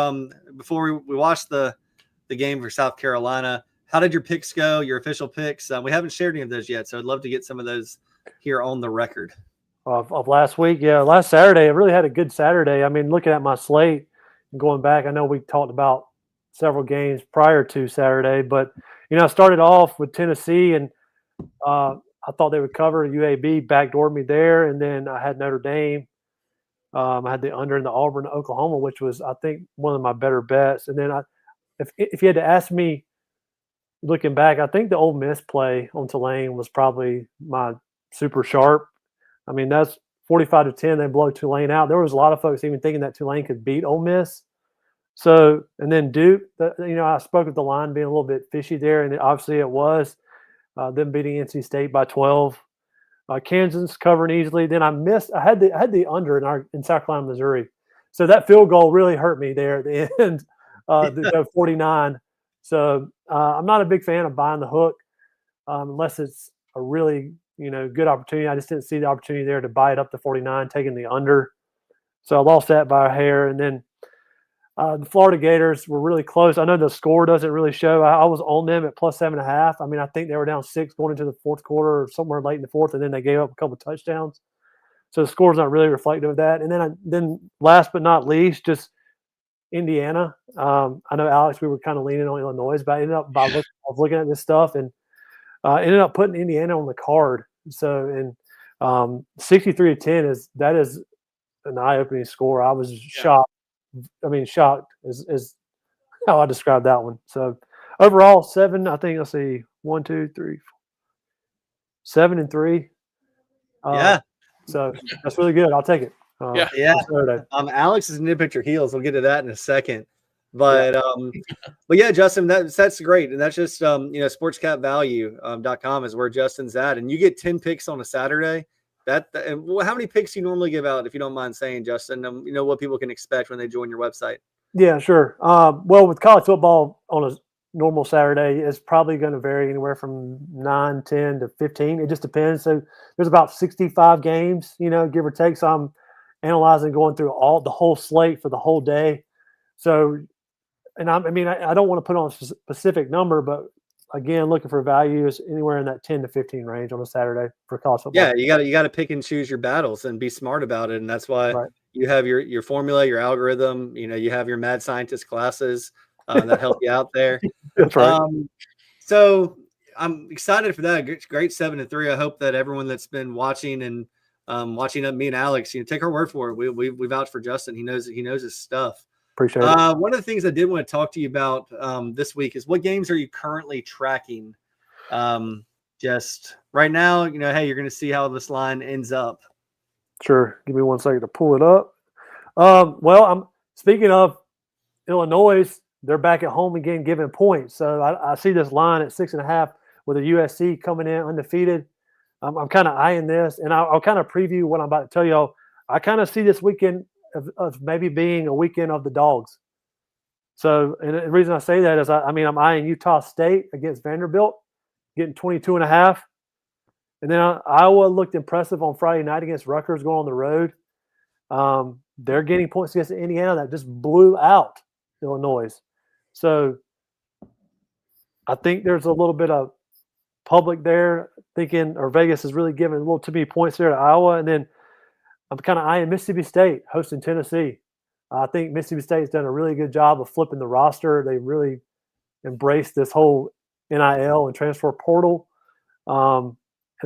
before we watch the game for South Carolina. How did your picks go? Your official picks? We haven't shared any of those yet, so I'd love to get some of those here on the record. Of last week, last Saturday, I really had a good Saturday. I mean, looking at my slate and going back, I know we talked about several games prior to Saturday, but you know, I started off with Tennessee, and I thought they would cover. UAB backdoored me there, and then I had Notre Dame. I had the under in the Auburn, Oklahoma, which was, I think, one of my better bets. And then if you had to ask me, looking back, I think the Ole Miss play on Tulane was probably my super sharp. I mean, that's 45-10. They blow Tulane out. There was a lot of folks even thinking that Tulane could beat Ole Miss. So, and then Duke, you know, I spoke of the line being a little bit fishy there, and obviously it was. Them beating NC State by 12. Kansas covering easily. Then I had the under in South Carolina, Missouri. So that field goal really hurt me there at the end, the 49. So I'm not a big fan of buying the hook unless it's a really, you know, good opportunity. I just didn't see the opportunity there to buy it up to 49, taking the under. So I lost that by a hair. And then the Florida Gators were really close. I know the score doesn't really show. I was on them at plus 7.5. I mean, I think they were down 6 going into the fourth quarter or somewhere late in the fourth, and then they gave up a couple of touchdowns. So the score's not really reflective of that. And then last but not least, just Indiana. I know, Alex, we were kind of leaning on Illinois, but I ended up looking at this stuff and ended up putting Indiana on the card. So, and 63-10 is an eye-opening score. I was shocked. I mean, shocked is how I describe that one. So overall, 7. I think, let's see, 1, 2, 3, 4, 7 and 3. So that's really good. I'll take it. Alex is nipping your heels. We'll get to that in a second. But but yeah, Justin, that's great, and that's just sportscapvalue.com is where Justin's at, and you get 10 picks on a Saturday. How many picks do you normally give out, if you don't mind saying, Justin? You know what people can expect when they join your website. Yeah, sure. Well, with college football on a normal Saturday, it's probably going to vary anywhere from 9, 10 to 15. It just depends. So there's about 65 games, you know, give or take. So I'm analyzing, going through the whole slate for the whole day. So, and I don't want to put on a specific number, but again, looking for value is anywhere in that 10 to 15 range on a Saturday for college football. Yeah, you got to pick and choose your battles and be smart about it, and that's why you have your formula, your algorithm. You know, you have your mad scientist classes that help you out there. That's right. So I'm excited for that. Great 7-3. I hope that everyone that's been watching and watching up me and Alex, you know, take our word for it. We vouch for Justin. He knows his stuff. Appreciate it. One of the things I did want to talk to you about this week is what games are you currently tracking? Just right now, you know, hey, you're going to see how this line ends up. Sure. Give me 1 second to pull it up. Well, I'm speaking of Illinois. They're back at home again, giving points. So I see this line at 6.5 with a USC coming in undefeated. I'm kind of eyeing this, and I'll kind of preview what I'm about to tell y'all. I kind of see this weekend of maybe being a weekend of the dogs. So, and the reason I say that is, I'm eyeing Utah State against Vanderbilt. getting 22.5. And then Iowa looked impressive on Friday night against Rutgers going on the road. They're getting points against Indiana that just blew out Illinois. So I think there's a little bit of public there thinking, or Vegas is really giving a little too many points there to Iowa. And then I'm kind of eyeing Mississippi State hosting Tennessee. I think Mississippi State's done a really good job of flipping the roster. They really embraced this whole NIL and transfer portal. And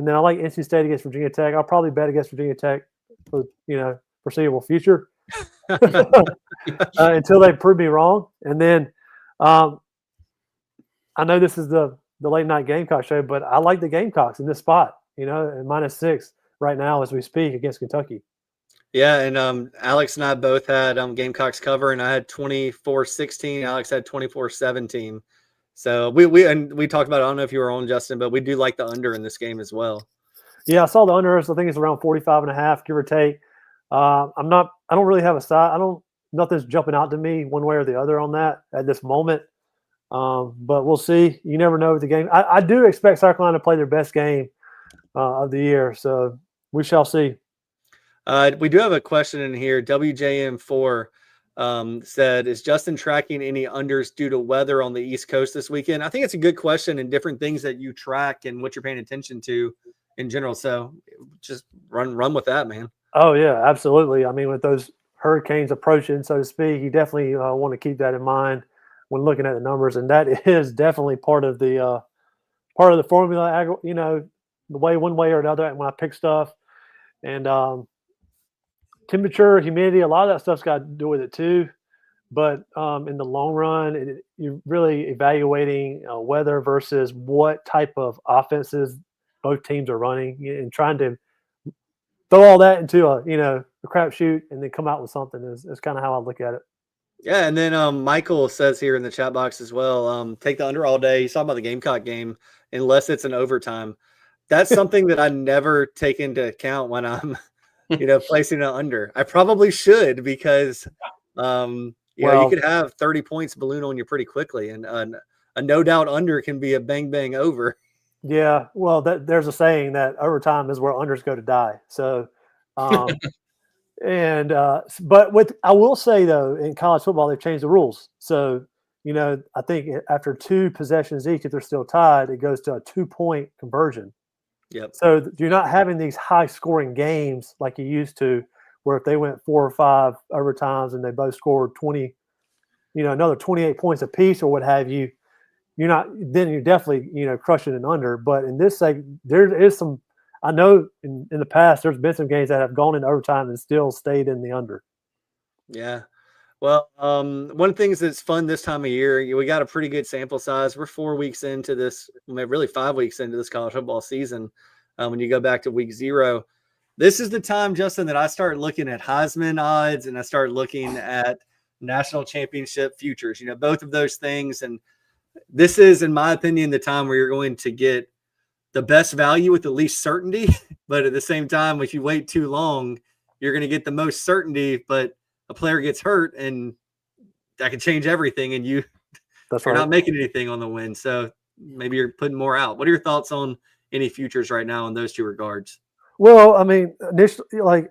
then I like NC State against Virginia Tech. I'll probably bet against Virginia Tech for foreseeable future until they prove me wrong. And then I know this is the late night Gamecock show, but I like the Gamecocks in this spot. And -6 right now as we speak against Kentucky. Yeah, and Alex and I both had Gamecocks cover, and I had 24-16. Alex had 24-17. So we talked about it. I don't know if you were on, Justin, but we do like the under in this game as well. Yeah, I saw the under. So I think it's around 45.5, give or take. I don't really have a side. Nothing's jumping out to me one way or the other on that at this moment. But we'll see. You never know with the game. I do expect South Carolina to play their best game of the year. So we shall see. We do have a question in here. WJM4 said, is Justin tracking any unders due to weather on the East Coast this weekend? I think it's a good question, and different things that you track and what you're paying attention to in general. So just run with that, man. Oh, yeah, absolutely. I mean, with those hurricanes approaching, so to speak, you definitely want to keep that in mind when looking at the numbers. And that is definitely part of the formula, the way one way or another when I pick stuff. And temperature, humidity, a lot of that stuff's got to do with it too. But in the long run, you're really evaluating weather versus what type of offenses both teams are running and trying to throw all that into a crapshoot and then come out with something is kind of how I look at it. Yeah, and then Michael says here in the chat box as well, take the under all day. He's talking about the Gamecock game, unless it's an overtime. That's something that I never take into account when I'm placing an under. I probably should because you could have 30 points balloon on you pretty quickly, and a no doubt under can be a bang bang over. Yeah, well, there's a saying that overtime is where unders go to die. So, but I will say though, in college football they've changed the rules. So, I think after 2 possessions each, if they're still tied, it goes to a 2-point conversion. Yep. So you're not having these high-scoring games like you used to, where if they went 4 or 5 overtimes and they both scored 20, another 28 points apiece or what have you, you're definitely crushing an under. But in this segment, there is some. I know in the past there's been some games that have gone in overtime and still stayed in the under. Yeah. Well, one of the things that's fun this time of year, we got a pretty good sample size. We're 4 weeks into this, really 5 weeks into this college football season. When you go back to week 0, this is the time, Justin, that I start looking at Heisman odds and I start looking at national championship futures, both of those things. And this is, in my opinion, the time where you're going to get the best value with the least certainty. But at the same time, if you wait too long, you're going to get the most certainty, but a player gets hurt and that could change everything. And you're not making anything on the win. So maybe you're putting more out. What are your thoughts on any futures right now in those 2 regards? Well, I mean, initially,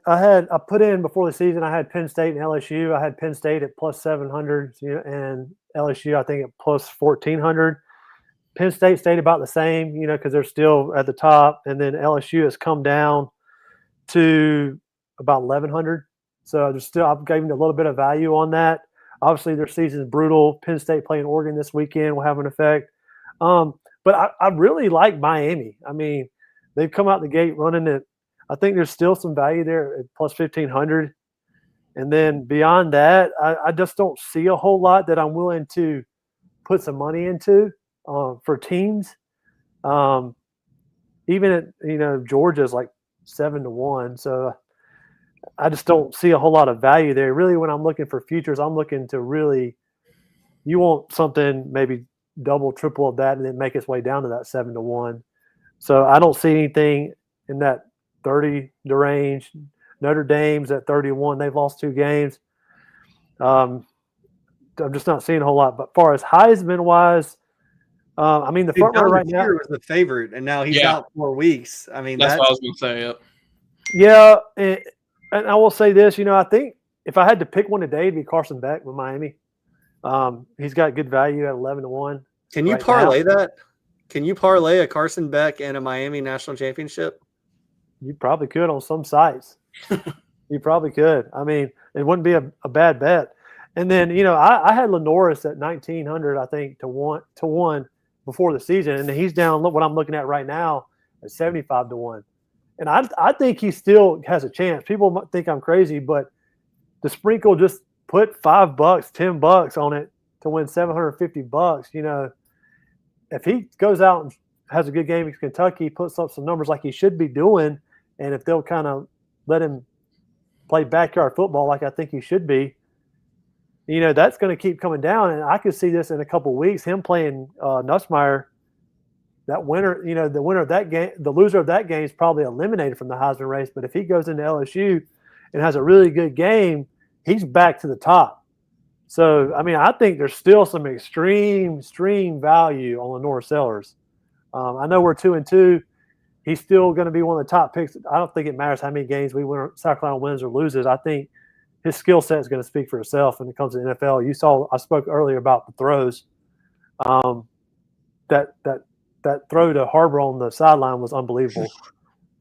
I put in before the season, I had Penn State and LSU. I had Penn State at plus 700 and LSU, I think, at plus 1,400. Penn State stayed about the same, because they're still at the top. And then LSU has come down to about 1,100. So I've given a little bit of value on that. Obviously, their season is brutal. Penn State playing Oregon this weekend will have an effect. But I really like Miami. I mean, they've come out the gate running it. I think there's still some value there at plus 1,500. And then beyond that, I just don't see a whole lot that I'm willing to put some money into for teams. Even at Georgia's like 7-1. So I just don't see a whole lot of value there. Really, when I'm looking for futures, I'm looking to really – you want something maybe double, triple of that and then make its way down to that 7-1. So I don't see anything in that 30 range. Notre Dame's at 31. They've lost 2 games. I'm just not seeing a whole lot. But as far as Heisman-wise, I mean, the front runner right now was the favorite, and now he's out 4 weeks. I mean, that's what I was going to say. Yep. Yeah, and I will say this. I think if I had to pick one today, it'd be Carson Beck with Miami. He's got good value at 11-1. Can you parlay that? Can you parlay a Carson Beck and a Miami national championship? You probably could on some sites. You probably could. I mean, it wouldn't be a bad bet. And then, I had Lenoris at 1,900, I think, to one before the season, and he's down. Look what I'm looking at right now at 75-1. And I think he still has a chance. People might think I'm crazy, but to sprinkle, just put $5, $10 on it to win $750. If he goes out and has a good game against Kentucky, puts up some numbers like he should be doing, and if they'll kind of let him play backyard football like I think he should be, that's going to keep coming down. And I could see this in a couple of weeks, him playing Nussmeier. That winner, the winner of that game, the loser of that game is probably eliminated from the Heisman race. But if he goes into LSU and has a really good game, he's back to the top. So, I mean, I think there's still some extreme value on Lenore Sellers. I know we're 2-2. He's still going to be one of the top picks. I don't think it matters how many games we win, South Carolina wins or loses. I think his skill set is going to speak for itself when it comes to the NFL. You saw, I spoke earlier about the throws. That throw to Harbor on the sideline was unbelievable.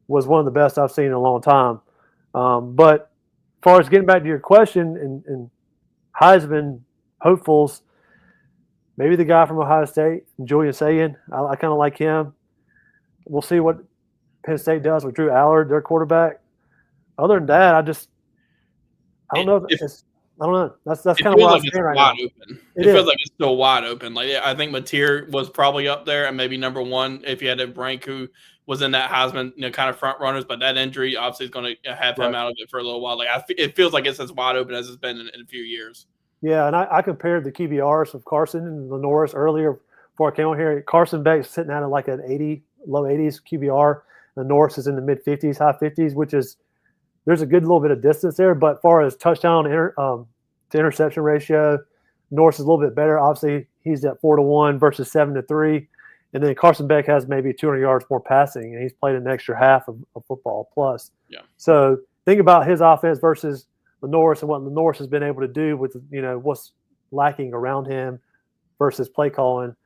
Was one of the best I've seen in a long time. But as far as getting back to your question and Heisman hopefuls, maybe the guy from Ohio State, Julian Sayin. I kind of like him. We'll see what Penn State does with Drew Allard, their quarterback. Other than that, I don't know. I don't know. That's kind of what I'm saying right now. It feels like it's still wide open. Like I think Mateer was probably up there and maybe number one if you had to rank who was in that Heisman, kind of front runners. But that injury obviously is going to have him out of it for a little while. Like it feels like it's as wide open as it's been in a few years. Yeah, and I compared the QBRs of Carson and Lenoris earlier before I came on here. Carson Beck's sitting out at like an 80, low 80s QBR. Lenoris is in the mid 50s, high 50s, which is there's a good little bit of distance there. But as far as touchdown to interception ratio, Norris is a little bit better. Obviously, he's at 4-1 versus 7-3. And then Carson Beck has maybe 200 yards more passing, and he's played an extra half of football plus. Yeah. So think about his offense versus Lenoris and what Lenoris has been able to do with what's lacking around him versus play calling.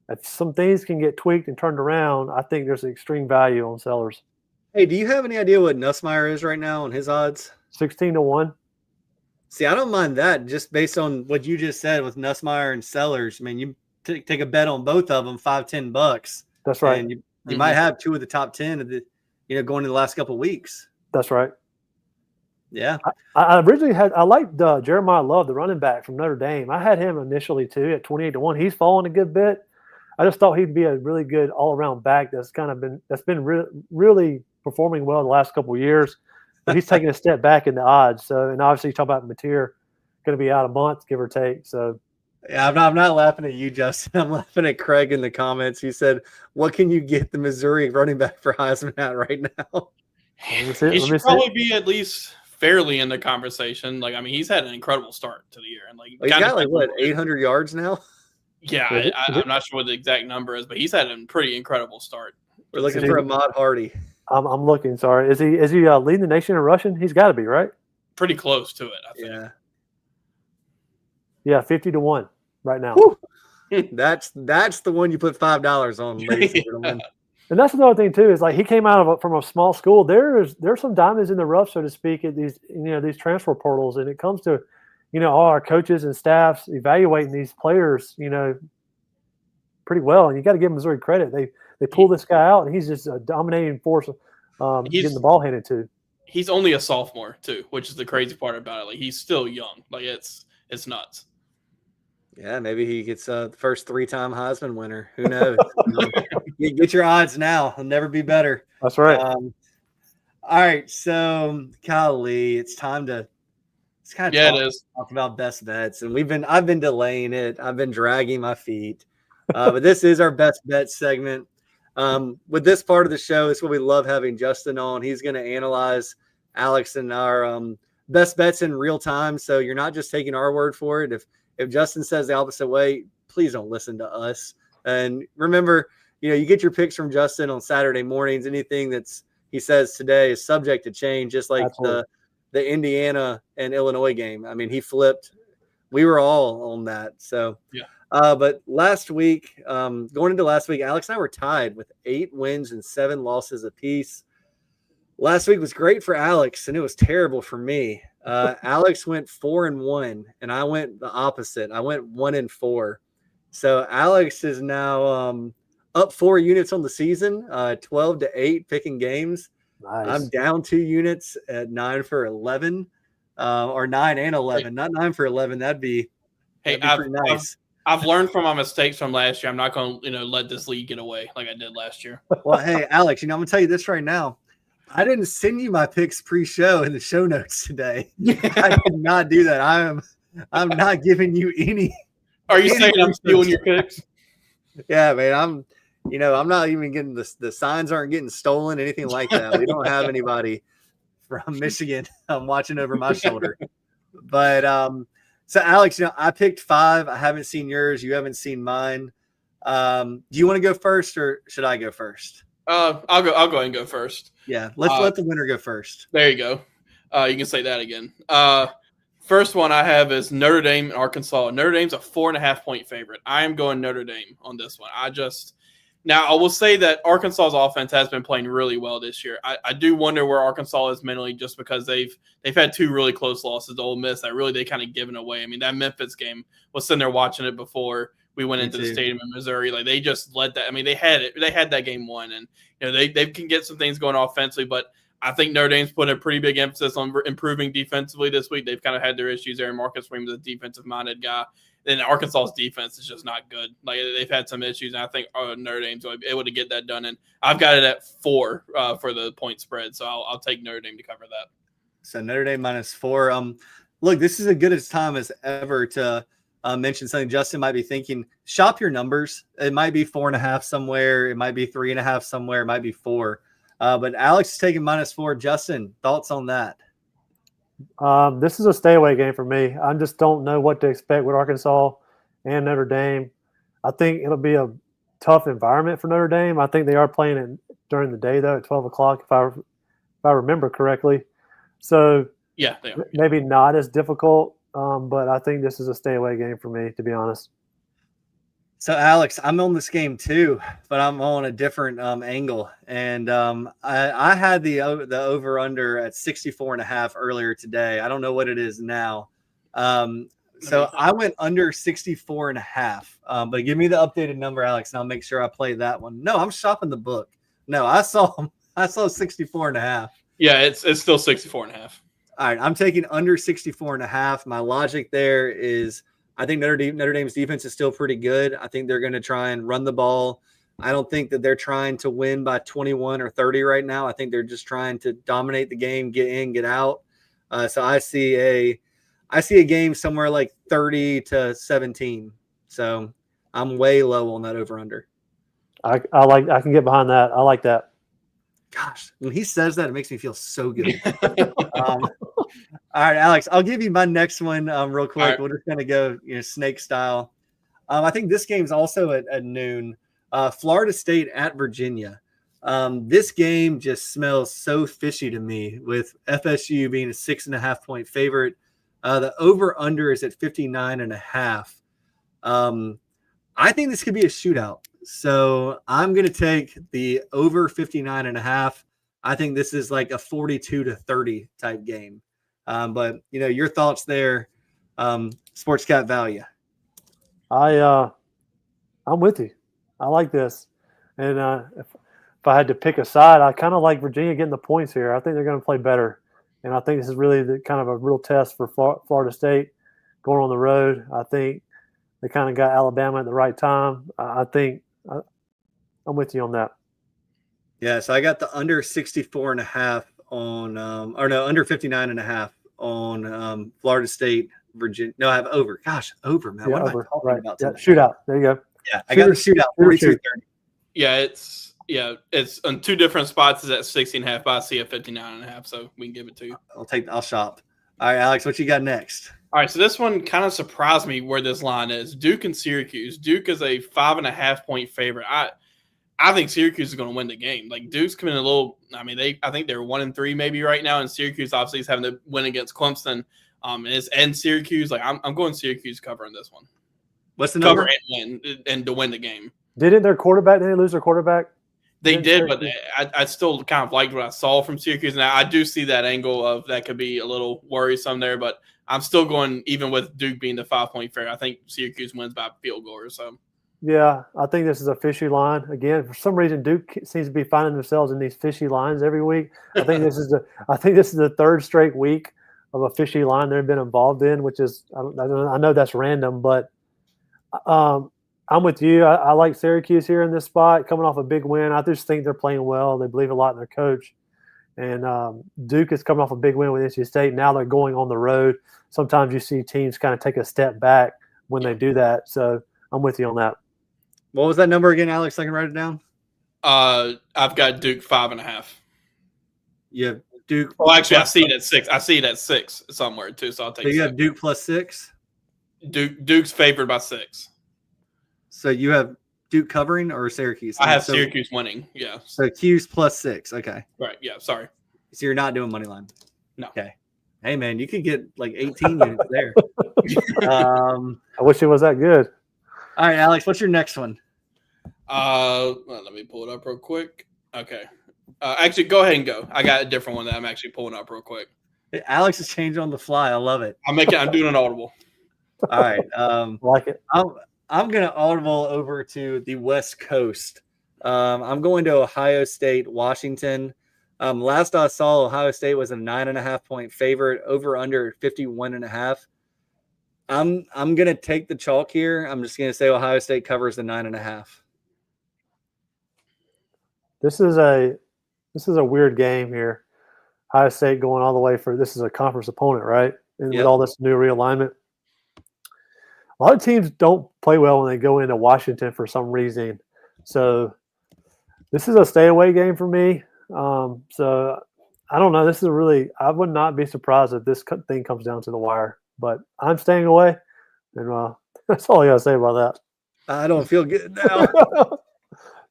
If some things can get tweaked and turned around, I think there's an extreme value on Sellers. Hey, do you have any idea what Nussmeier is right now on his odds? 16-1. See, I don't mind that just based on what you just said with Nussmeier and Sellers. I mean, you take a bet on both of them, $5-10. That's right. And you might have two of the top 10 of the, going into the last couple of weeks. That's right. Yeah. I originally I liked Jeremiah Love, the running back from Notre Dame. I had him initially too at 28-1. He's fallen a good bit. I just thought he'd be a really good all-around back that's been really performing well the last couple of years. But he's taking a step back in the odds. So, and obviously you talk about Mateer going to be out a month, give or take. So, yeah, I'm not laughing at you, Justin. I'm laughing at Craig in the comments. He said, "What can you get the Missouri running back for Heisman at right now?" He should probably be at least fairly in the conversation. Like, I mean, he's had an incredible start to the year, and he's got 800 yards now. Yeah, I'm not sure what the exact number is, but he's had a pretty incredible start. We're looking for Ahmad Hardy. I'm looking. Sorry, is he leading the nation in rushing? He's got to be, right? Pretty close to it, I think. Yeah, 50-1 right now. That's the one you put $5 on. And that's another thing too is like he came out from a small school. There's some diamonds in the rough, so to speak, at these these transfer portals, and it comes to all our coaches and staffs evaluating these players pretty well, and you got to give Missouri credit. They pull this guy out, and he's just a dominating force. Getting the ball handed to. He's only a sophomore too, which is the crazy part about it. Like he's still young. Like it's nuts. Yeah, maybe he gets the first 3-time Heisman winner. Who knows? Get your odds now. It'll never be better. That's right. All right, so golly, it's time to it is. Talk about best bets, and I've been delaying it. I've been dragging my feet, but this is our best bet segment. With this part of the show, it's what we love having Justin on. He's going to analyze Alex and our best bets in real time. So you're not just taking our word for it. If Justin says the opposite way, please don't listen to us. And remember, you get your picks from Justin on Saturday mornings. Anything he says today is subject to change, just like Absolutely. the Indiana and Illinois game. I mean, he flipped. We were all on that. So, yeah. But last week, going into last week, Alex and I were tied with 8 wins and 7 losses apiece. Last week was great for Alex, and it was terrible for me. Alex went 4-1, and I went the opposite. I went 1-4. So Alex is now up 4 units on the season, 12-8 picking games. Nice. I'm down 2 units at 9-11, or 9-11, not 9-11. That'd be pretty nice. I've learned from my mistakes from last year. I'm not going to let this league get away like I did last year. Well, hey, Alex, I'm going to tell you this right now. I didn't send you my picks pre-show in the show notes today. I did not do that. I'm not giving you any. Are you saying I'm stealing your picks? Yeah, man. I'm not even getting the signs aren't getting stolen, anything like that. We don't have anybody from Michigan watching over my shoulder. But so Alex, I picked 5. I haven't seen yours. You haven't seen mine. Do you want to go first, or should I go first? I'll go ahead and go first. Yeah, let the winner go first. There you go. You can say that again. First one I have is Notre Dame and Arkansas. Notre Dame's a 4.5-point favorite. I am going Notre Dame on this one. Now I will say that Arkansas's offense has been playing really well this year. I do wonder where Arkansas is mentally, just because they've had 2 really close losses to Ole Miss that really they kind of given away. I mean, that Memphis game, was sitting there watching it before we went into the stadium in Missouri. Like, they just let that. I mean, they had it. They had that game won, and they can get some things going offensively, but I think Notre Dame's put a pretty big emphasis on improving defensively this week. They've kind of had their issues there. Marcus Williams is a defensive-minded guy. Then Arkansas's defense is just not good. Like, they've had some issues, and I think Notre Dame's able to get that done. And I've got it at 4 for the point spread, so I'll take Notre Dame to cover that. So Notre Dame -4. Look, this is as good a time as ever to mention something Justin might be thinking. Shop your numbers. It might be 4.5 somewhere. It might be 3.5 somewhere. It might be 4. But Alex is taking -4. Justin, thoughts on that? This is a stay away game for me. I just don't know what to expect with Arkansas and Notre Dame. I think it'll be a tough environment for Notre Dame. I think they are playing it during the day, though, at 12 o'clock, if I remember correctly. So yeah, they are. Maybe not as difficult, but I think this is a stay away game for me, to be honest. So, Alex, I'm on this game too, but I'm on a different angle. And I had the over-under at 64.5 earlier today. I don't know what it is now. So I went under 64.5. But give me the updated number, Alex, and I'll make sure I play that one. No, I'm shopping the book. No, I saw 64.5. Yeah, it's still 64.5. All right, I'm taking under 64.5. My logic there is I think Notre Dame's defense is still pretty good. I think they're going to try and run the ball. I don't think that they're trying to win by 21 or 30 right now. I think they're just trying to dominate the game, get in, get out. So I see a game somewhere like 30-17. So I'm way low on that over/under. I can get behind that. I like that. Gosh, when he says that, it makes me feel so good. All right, Alex, I'll give you my next one real quick. Right. We're just going to go snake style. I think this game's also at noon. Florida State at Virginia. This game just smells so fishy to me, with FSU being a 6.5-point favorite. The over-under is at 59.5. I think this could be a shootout. So I'm going to take the over 59.5. I think this is like a 42-30 type game. But your thoughts there, Sports Cat value. I'm with you. I like this. And if I had to pick a side, I kind of like Virginia getting the points here. I think they're going to play better. And I think this is really the kind of a real test for Florida State going on the road. I think they kind of got Alabama at the right time. I think I'm with you on that. Yeah, so I got the under 64.5 on under 59.5 on Florida State, Virginia. No, I have over. Gosh, over, man. What am I talking about today? Shootout. There you go. Yeah, I got the shootout, 42-30. Yeah, it's on 2 different spots. Is at 60.5, but I see a 59.5, so we can give it to you. I'll shop. All right, Alex, what you got next? All right, so this one kind of surprised me where this line is. Duke and Syracuse. Duke is a 5.5-point favorite. I think Syracuse is going to win the game. Like Duke's coming in a little. I mean, I think they're 1-3 maybe right now, and Syracuse obviously is having to win against Clemson. And Syracuse. Like I'm going Syracuse covering this one. What's the number? Cover and win and to win the game. Didn't they lose their quarterback? They did, but I still kind of liked what I saw from Syracuse. Now I do see that angle of that could be a little worrisome there, but I'm still going even with Duke being the 5-point favorite. I think Syracuse wins by a field goal or so. Yeah, I think this is a fishy line. Again, for some reason, Duke seems to be finding themselves in these fishy lines every week. I think this is the third straight week of a fishy line they've been involved in, which is I know that's random, but I'm with you. I like Syracuse here in this spot, coming off a big win. I just think they're playing well. They believe a lot in their coach. And Duke is coming off a big win with NC State. Now they're going on the road. Sometimes you see teams kind of take a step back when they do that. So I'm with you on that. What was that number again, Alex? I can write it down. I've got Duke 5.5. You have Duke. Well, actually, I see it at 6. I see it at 6 somewhere too. So I'll take. So you 6. have Duke plus 6. Duke's favored by 6. So you have Duke covering or Syracuse? I have Syracuse winning. Yeah. So Q's plus 6. Okay. Right. Yeah. Sorry. So you're not doing money line. No. Okay. Hey man, you could get like 18 units there. I wish it was that good. All right, Alex, what's your next one? Let me pull it up real quick. Okay. Actually, go ahead and go. I got a different one that I'm actually pulling up real quick. Alex is changing on the fly. I love it. I'm doing an audible. All right. Like it. I'm going to audible over to the West Coast. I'm going to Ohio State, Washington. Last I saw, Ohio State was a 9.5-point favorite, over under 51.5. I'm going to take the chalk here. I'm just going to say Ohio State covers the 9.5. This is a weird game here. Ohio State going all the way for this is a conference opponent, right? And with all this new realignment. A lot of teams don't play well when they go into Washington for some reason. So this is a stay away game for me. So I don't know. I would not be surprised if this thing comes down to the wire, but I'm staying away. And that's all I got to say about that. I don't feel good now.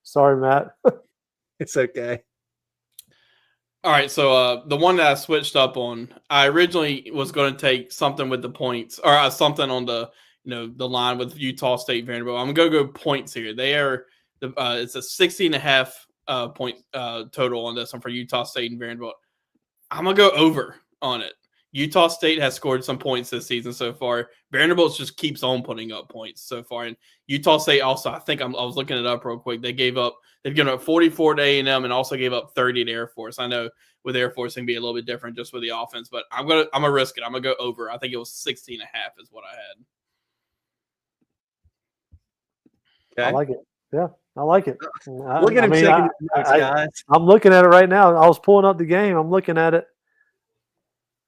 Sorry, Matt. It's okay. All right, so the one that I switched up on, I originally was going to take something with the points or something on the the line with Utah State Vanderbilt. I'm going to go points here. They are it's a 60.5 point total on this one for Utah State and Vanderbilt. I'm going to go over on it. Utah State has scored some points this season so far. Vanderbilt just keeps on putting up points so far, and Utah State also. I think I was looking it up real quick. They've given up 44 to A&M and also gave up 30 to Air Force. I know with Air Force it can be a little bit different just with the offense, but I'm gonna risk it. I'm gonna go over. I think it was 60.5 is what I had. Okay. I like it. Yeah, I like it. Look at him checking his notes, guys. I'm looking at it right now. I was pulling up the game. I'm looking at it.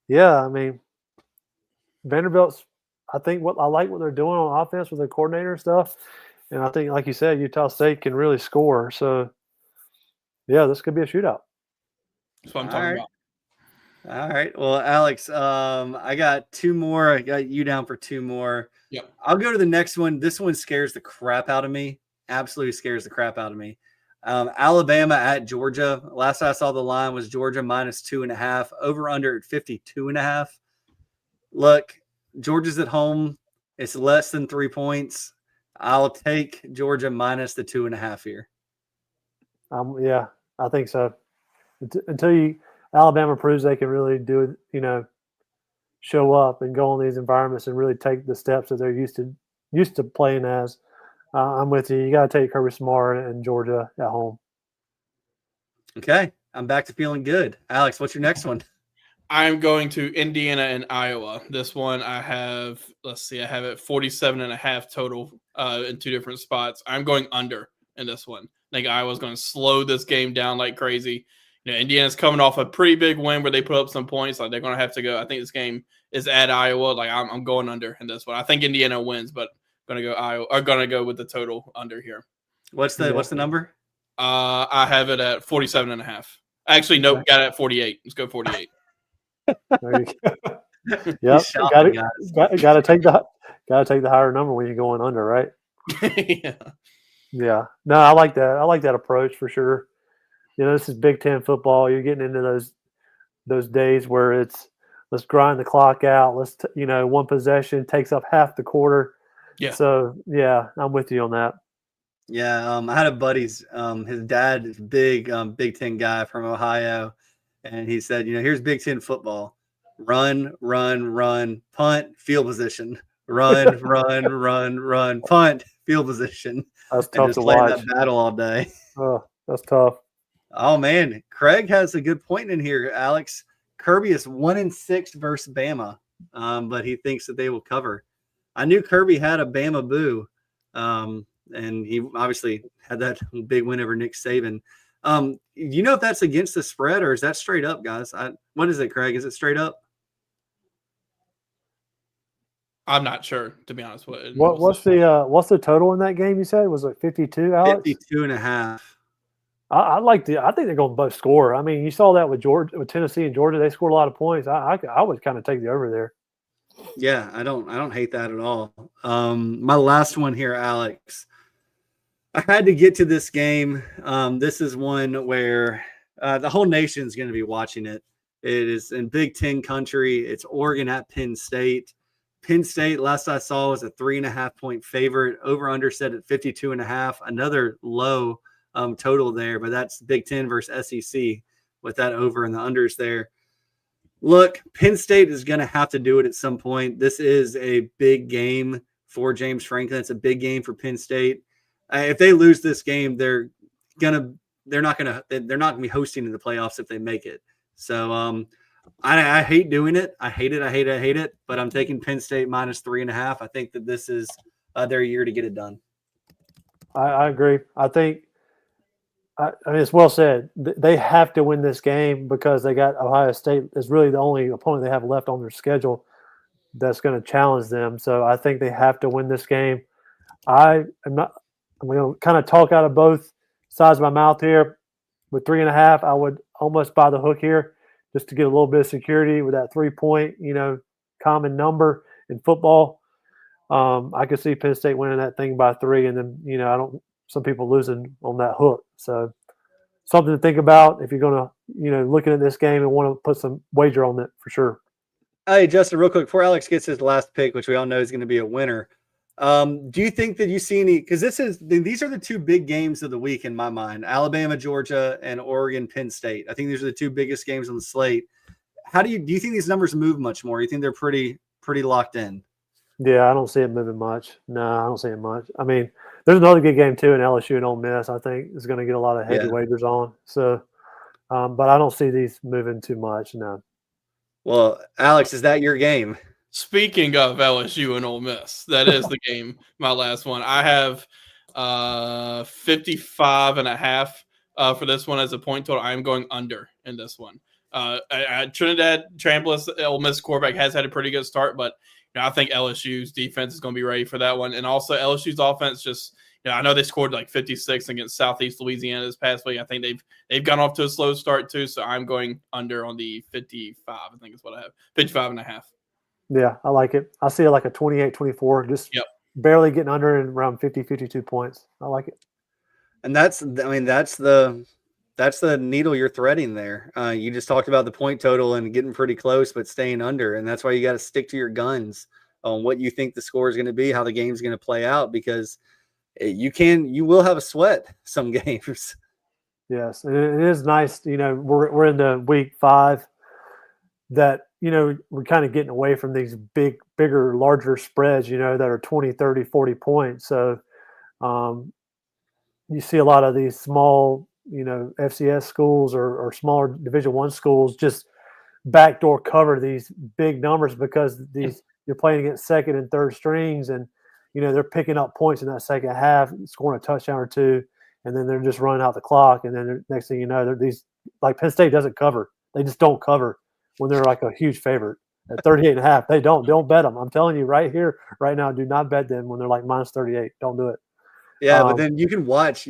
Yeah, I mean, Vanderbilt's. I think I like what they're doing on offense with their coordinator and stuff, and I think, like you said, Utah State can really score. So, yeah, this could be a shootout. That's what I'm talking about. All right. Well, Alex, I got 2 more. I got you down for 2 more. Yep. I'll go to the next one. This one scares the crap out of me. Absolutely scares the crap out of me. Alabama at Georgia. Last I saw the line was Georgia minus 2.5, over under at 52.5. Look, Georgia's at home. It's less than 3 points. I'll take Georgia minus the 2.5 here. Yeah, I think so. Until Alabama proves they can really do it, show up and go on these environments and really take the steps that they're used to playing as. I'm with you. You got to take Kirby Smart and Georgia at home. Okay, I'm back to feeling good. Alex, what's your next one? I'm going to Indiana and Iowa. This one I have, I have it 47.5 total in 2 different spots. I'm going under in this one. I think Iowa's going to slow this game down like crazy. Indiana's coming off a pretty big win where they put up some points. Like they're going to have to go. I think this game is at Iowa. Like I'm going under in this one. I think Indiana wins, but going to go Iowa. Are going to go with the total under here. What's the number? I have it at 47.5. Actually, nope, got it at 48. Let's go 48. There you go. Yep, shopping, guys. got to take the higher number when you're going under, right? Yeah. Yeah. No, I like that. I like that approach for sure. This is Big Ten football. You're getting into those days where it's let's grind the clock out. Let's one possession takes up half the quarter. Yeah. So yeah, I'm with you on that. Yeah, I had a buddy's his dad is big Big Ten guy from Ohio, and he said, here's Big Ten football: run, run, run, punt, field position, run, run, run, run, punt, field position. That's And tough just to play watch. that battle all day. Oh, that's tough. Oh man, Craig has a good point in here. Alex, Kirby is 1-6 versus Bama, but he thinks that they will cover. I knew Kirby had a Bama boo. And he obviously had that big win over Nick Saban. If that's against the spread or is that straight up, guys? What is it, Craig? Is it straight up? I'm not sure, to be honest. What's the total in that game? You said was it 52? Alex? 52.5. I think they're going to both score. I mean, you saw that with Tennessee and Georgia. They scored a lot of points. I would kind of take the over there. Yeah, I don't hate that at all. My last one here, Alex. I had to get to this game. This is one where the whole nation is going to be watching it. It is in Big Ten country. It's Oregon at Penn State. Penn State, last I saw, was a 3.5-point favorite. Over under set at 52.5. Another low total there, but that's Big Ten versus SEC with that over and the unders there. Look, Penn State is going to have to do it at some point. This is a big game for James Franklin. It's a big game for Penn State. If they lose this game, they're not going to be hosting in the playoffs if they make it. So I hate doing it. I hate it. But I'm taking Penn State -3.5. I think that this is their year to get it done. I agree. I think. I mean, it's well said. They have to win this game because they got Ohio State is really the only opponent they have left on their schedule that's going to challenge them. So I think they have to win this game. I'm going to kind of talk out of both sides of my mouth here. With 3.5, I would almost buy the hook here just to get a little bit of security with that 3-point, common number in football. I could see Penn State winning that thing by 3, and then some people losing on that hook. So something to think about if you're going to, looking at this game and want to put some wager on it for sure. Hey, Justin, real quick, before Alex gets his last pick, which we all know is going to be a winner, do you think that you see any – because these are the two big games of the week in my mind, Alabama, Georgia, and Oregon, Penn State. I think these are the two biggest games on the slate. Do you think these numbers move much more? You think they're pretty locked in? Yeah, I don't see it moving much. No, I don't see it much. I mean, there's another good game too in LSU and Ole Miss. I think is going to get a lot of heavy wagers on. So, but I don't see these moving too much. No. Well, Alex, is that your game? Speaking of LSU and Ole Miss, that is the game. My last one. I have 55.5 for this one as a point total. I am going under in this one. Trinidad Trampolis, Ole Miss quarterback, has had a pretty good start, but I think LSU's defense is going to be ready for that one. And also LSU's offense just, I know they scored like 56 against Southeast Louisiana this past week. I think they've gone off to a slow start too. So I'm going under on the 55, I think is what I have. 55.5. Yeah, I like it. I see it like a 28-24, just barely getting under in around 50, 52 points. I like it. And that's the needle you're threading there. You just talked about the point total and getting pretty close, but staying under. And that's why you got to stick to your guns on what you think the score is going to be, how the game's going to play out, because you will have a sweat some games. Yes. And it is nice. We're into week 5 that, we're kind of getting away from these bigger, larger spreads, that are 20, 30, 40 points. So you see a lot of these small, FCS schools or smaller Division I schools just backdoor cover these big numbers because you're playing against second and third strings, and they're picking up points in that second half, scoring a touchdown or two, and then they're just running out the clock. And then next thing you know, these like Penn State doesn't cover; they just don't cover when they're like a huge favorite at 38.5. They don't bet them. I'm telling you right here, right now, do not bet them when they're like -38. Don't do it. Yeah, but then you can watch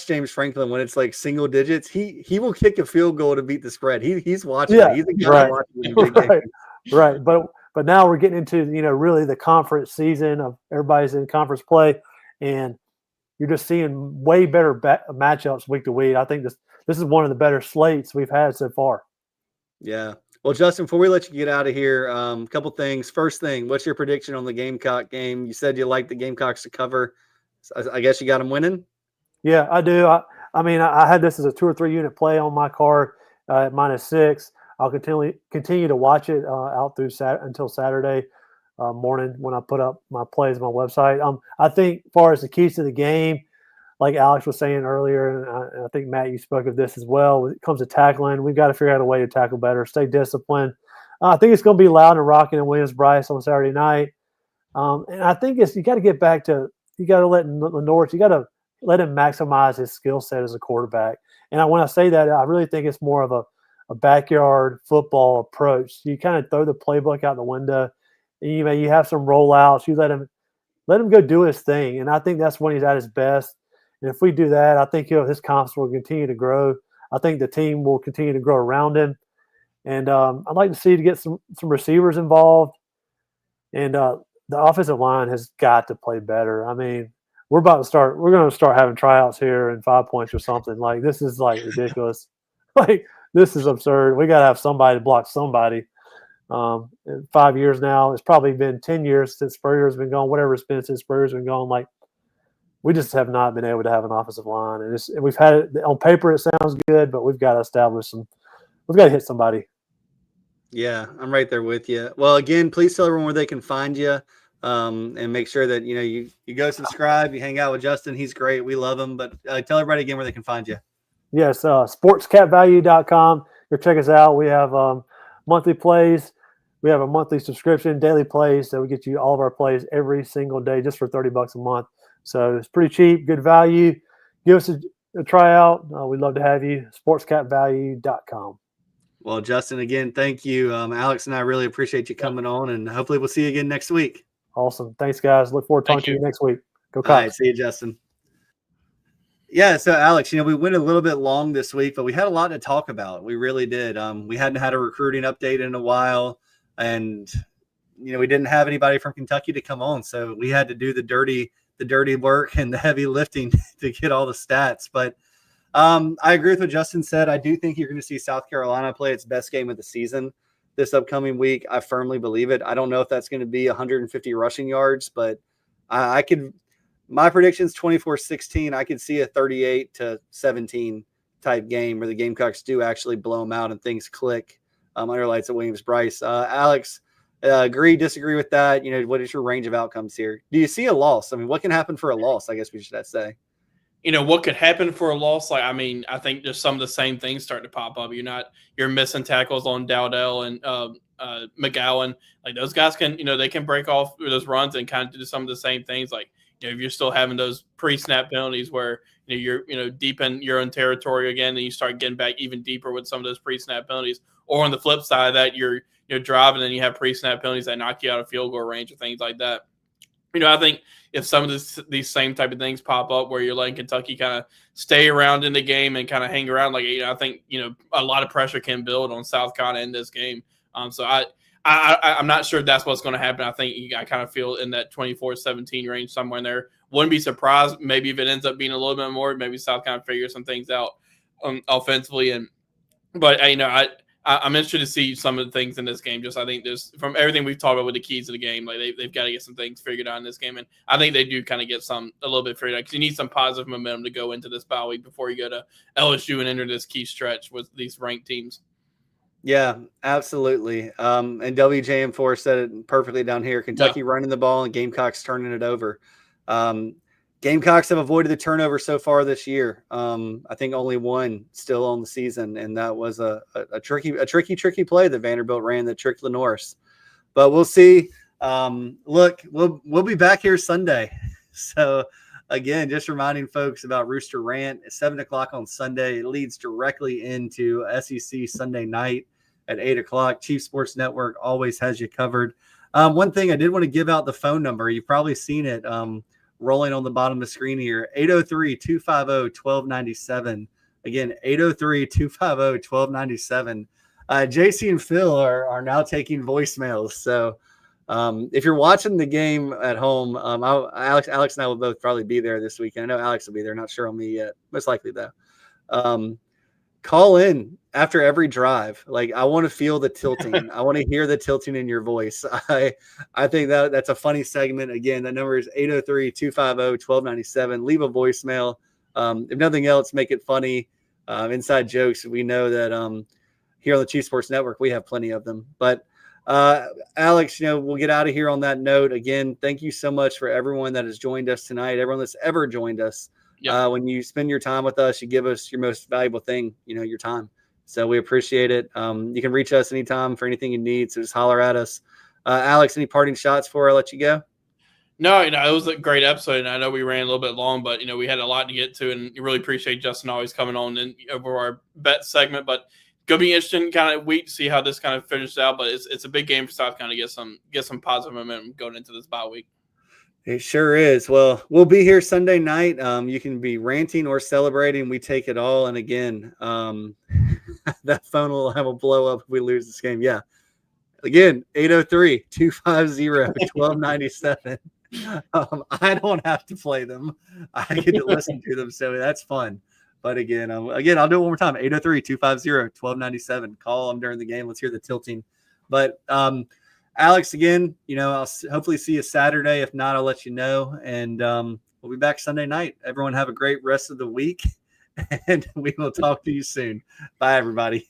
James Franklin when it's like single digits. He will kick a field goal to beat the spread. He's watching it. He's a guy watching it. Right. But But now we're getting into, really the conference season of everybody's in conference play, and you're just seeing way better matchups week to week. I think this is one of the better slates we've had so far. Yeah. Well, Justin, before we let you get out of here, a couple things. First thing, what's your prediction on the Gamecock game? You said you like the Gamecocks to cover. I guess you got them winning? Yeah, I do. I had this as a 2 or 3 unit play on my card at -6. I'll continue to watch it out through until Saturday morning when I put up my plays on my website. I think as far as the keys to the game, like Alex was saying earlier, and I think, Matt, you spoke of this as well, when it comes to tackling, we've got to figure out a way to tackle better, stay disciplined. I think it's going to be loud and rocking in Williams-Brice on Saturday night. And I think you got to get back to – you got to let Norris – you got to let him maximize his skill set as a quarterback. And when I say that, I really think it's more of a backyard football approach. You kind of throw the playbook out the window. And you have some rollouts. You let him go do his thing. And I think that's when he's at his best. And if we do that, I think his confidence will continue to grow. I think the team will continue to grow around him. And I'd like to see to get some receivers involved. And the offensive line has got to play better. I mean, we're going to start having tryouts here in 5 points or something. Like, this is like ridiculous. Like, this is absurd. We got to have somebody to block somebody. 5 years now, it's probably been 10 years since Spurrier's been gone, whatever it's been since Spurrier's been gone. Like, we just have not been able to have an offensive line. And we've had it on paper, it sounds good, but we've got to establish we've got to hit somebody. Yeah, I'm right there with you. Well, again, please tell everyone where they can find you, and make sure that, you go subscribe, you hang out with Justin. He's great. We love him. But tell everybody again where they can find you. Yes, sportscapvalue.com. Go check us out. We have monthly plays. We have a monthly subscription, daily plays, so we get you all of our plays every single day just for $30 a month. So it's pretty cheap, good value. Give us a tryout. We'd love to have you. sportscapvalue.com. Well, Justin, again, thank you. Alex and I really appreciate you coming on, and hopefully we'll see you again next week. Awesome. Thanks, guys. Look forward to talking to you next week. Go Cox. All right, see you, Justin. Yeah, so Alex, we went a little bit long this week, but we had a lot to talk about. We really did. We hadn't had a recruiting update in a while, and we didn't have anybody from Kentucky to come on, so we had to do the dirty work and the heavy lifting to get all the stats. But I agree with what Justin said. I do think you're going to see South Carolina play its best game of the season this upcoming week. I firmly believe it. I don't know if that's going to be 150 rushing yards, but I could. My prediction is 24-16. I could see a 38-17 type game where the Gamecocks do actually blow them out and things click under lights at Williams-Brice. Alex, agree, disagree with that? What is your range of outcomes here? Do you see a loss? I mean, what can happen for a loss? I guess we should say. What could happen for a loss? I think just some of the same things start to pop up. You're missing tackles on Dowdell and McGowan. Like, those guys can, they can break off those runs and kind of do some of the same things. Like, if you're still having those pre-snap penalties where you're deep in your own territory again, and you start getting back even deeper with some of those pre-snap penalties. Or on the flip side of that, you're driving and you have pre-snap penalties that knock you out of field goal range or things like that. I think if some of these same type of things pop up where you're letting Kentucky kind of stay around in the game and kind of hang around, I think a lot of pressure can build on South Carolina in this game. So I'm not sure that's what's going to happen. I think I kind of feel in that 24-17 range somewhere in there. Wouldn't be surprised maybe if it ends up being a little bit more. Maybe South kind of figures some things out offensively. But I'm interested to see some of the things in this game. Just I think there's, from everything we've talked about with the keys to the game, like they've got to get some things figured out in this game, and I think they do kind of get a little bit figured out because you need some positive momentum to go into this bye week before you go to LSU and enter this key stretch with these ranked teams. Yeah, absolutely. And WJM4 said it perfectly down here. Kentucky running the ball and Gamecocks turning it over. Gamecocks have avoided the turnover so far this year. I think only one still on the season, and that was a tricky play that Vanderbilt ran that tricked Norris. But we'll see. Look, we'll be back here Sunday. So again, just reminding folks about Rooster Rant at 7:00 on Sunday. It leads directly into SEC Sunday night at 8:00. Chief Sports Network always has you covered. One thing I did want to give out the phone number. You've probably seen it rolling on the bottom of the screen here. 803-250-1297. Again, 803-250-1297. JC and Phil are now taking voicemails. So if you're watching the game at home, Alex and I will both probably be there this weekend. I know Alex will be there. Not sure on me yet. Most likely though. Call in after every drive. Like, I want to feel the tilting. I want to hear the tilting in your voice. I think that's a funny segment. Again, that number is 803-250-1297. Leave a voicemail. If nothing else, make it funny. Inside jokes. We know that here on the Chief Sports Network, we have plenty of them. But Alex, we'll get out of here on that note. Again, thank you so much for everyone that has joined us tonight, everyone that's ever joined us. Yep. When you spend your time with us, you give us your most valuable thing, your time. So we appreciate it. You can reach us anytime for anything you need. So just holler at us. Alex, any parting shots before I let you go? No, it was a great episode, and I know we ran a little bit long, but we had a lot to get to, and you really appreciate Justin always coming on and over our bet segment. But gonna be interesting kind of week to see how this kind of finishes out. But it's a big game for South Carolina to get some positive momentum going into this bye week. It sure is. Well, we'll be here Sunday night. You can be ranting or celebrating. We take it all. And again, that phone will blow up if we lose this game. Yeah. Again, 803-250-1297. I don't have to play them. I get to listen to them. So that's fun. But again, I'll do it one more time. 803-250-1297. Call them during the game. Let's hear the tilting. But, Alex, again, I'll hopefully see you Saturday. If not, I'll let you know. And we'll be back Sunday night. Everyone have a great rest of the week, and we will talk to you soon. Bye, everybody.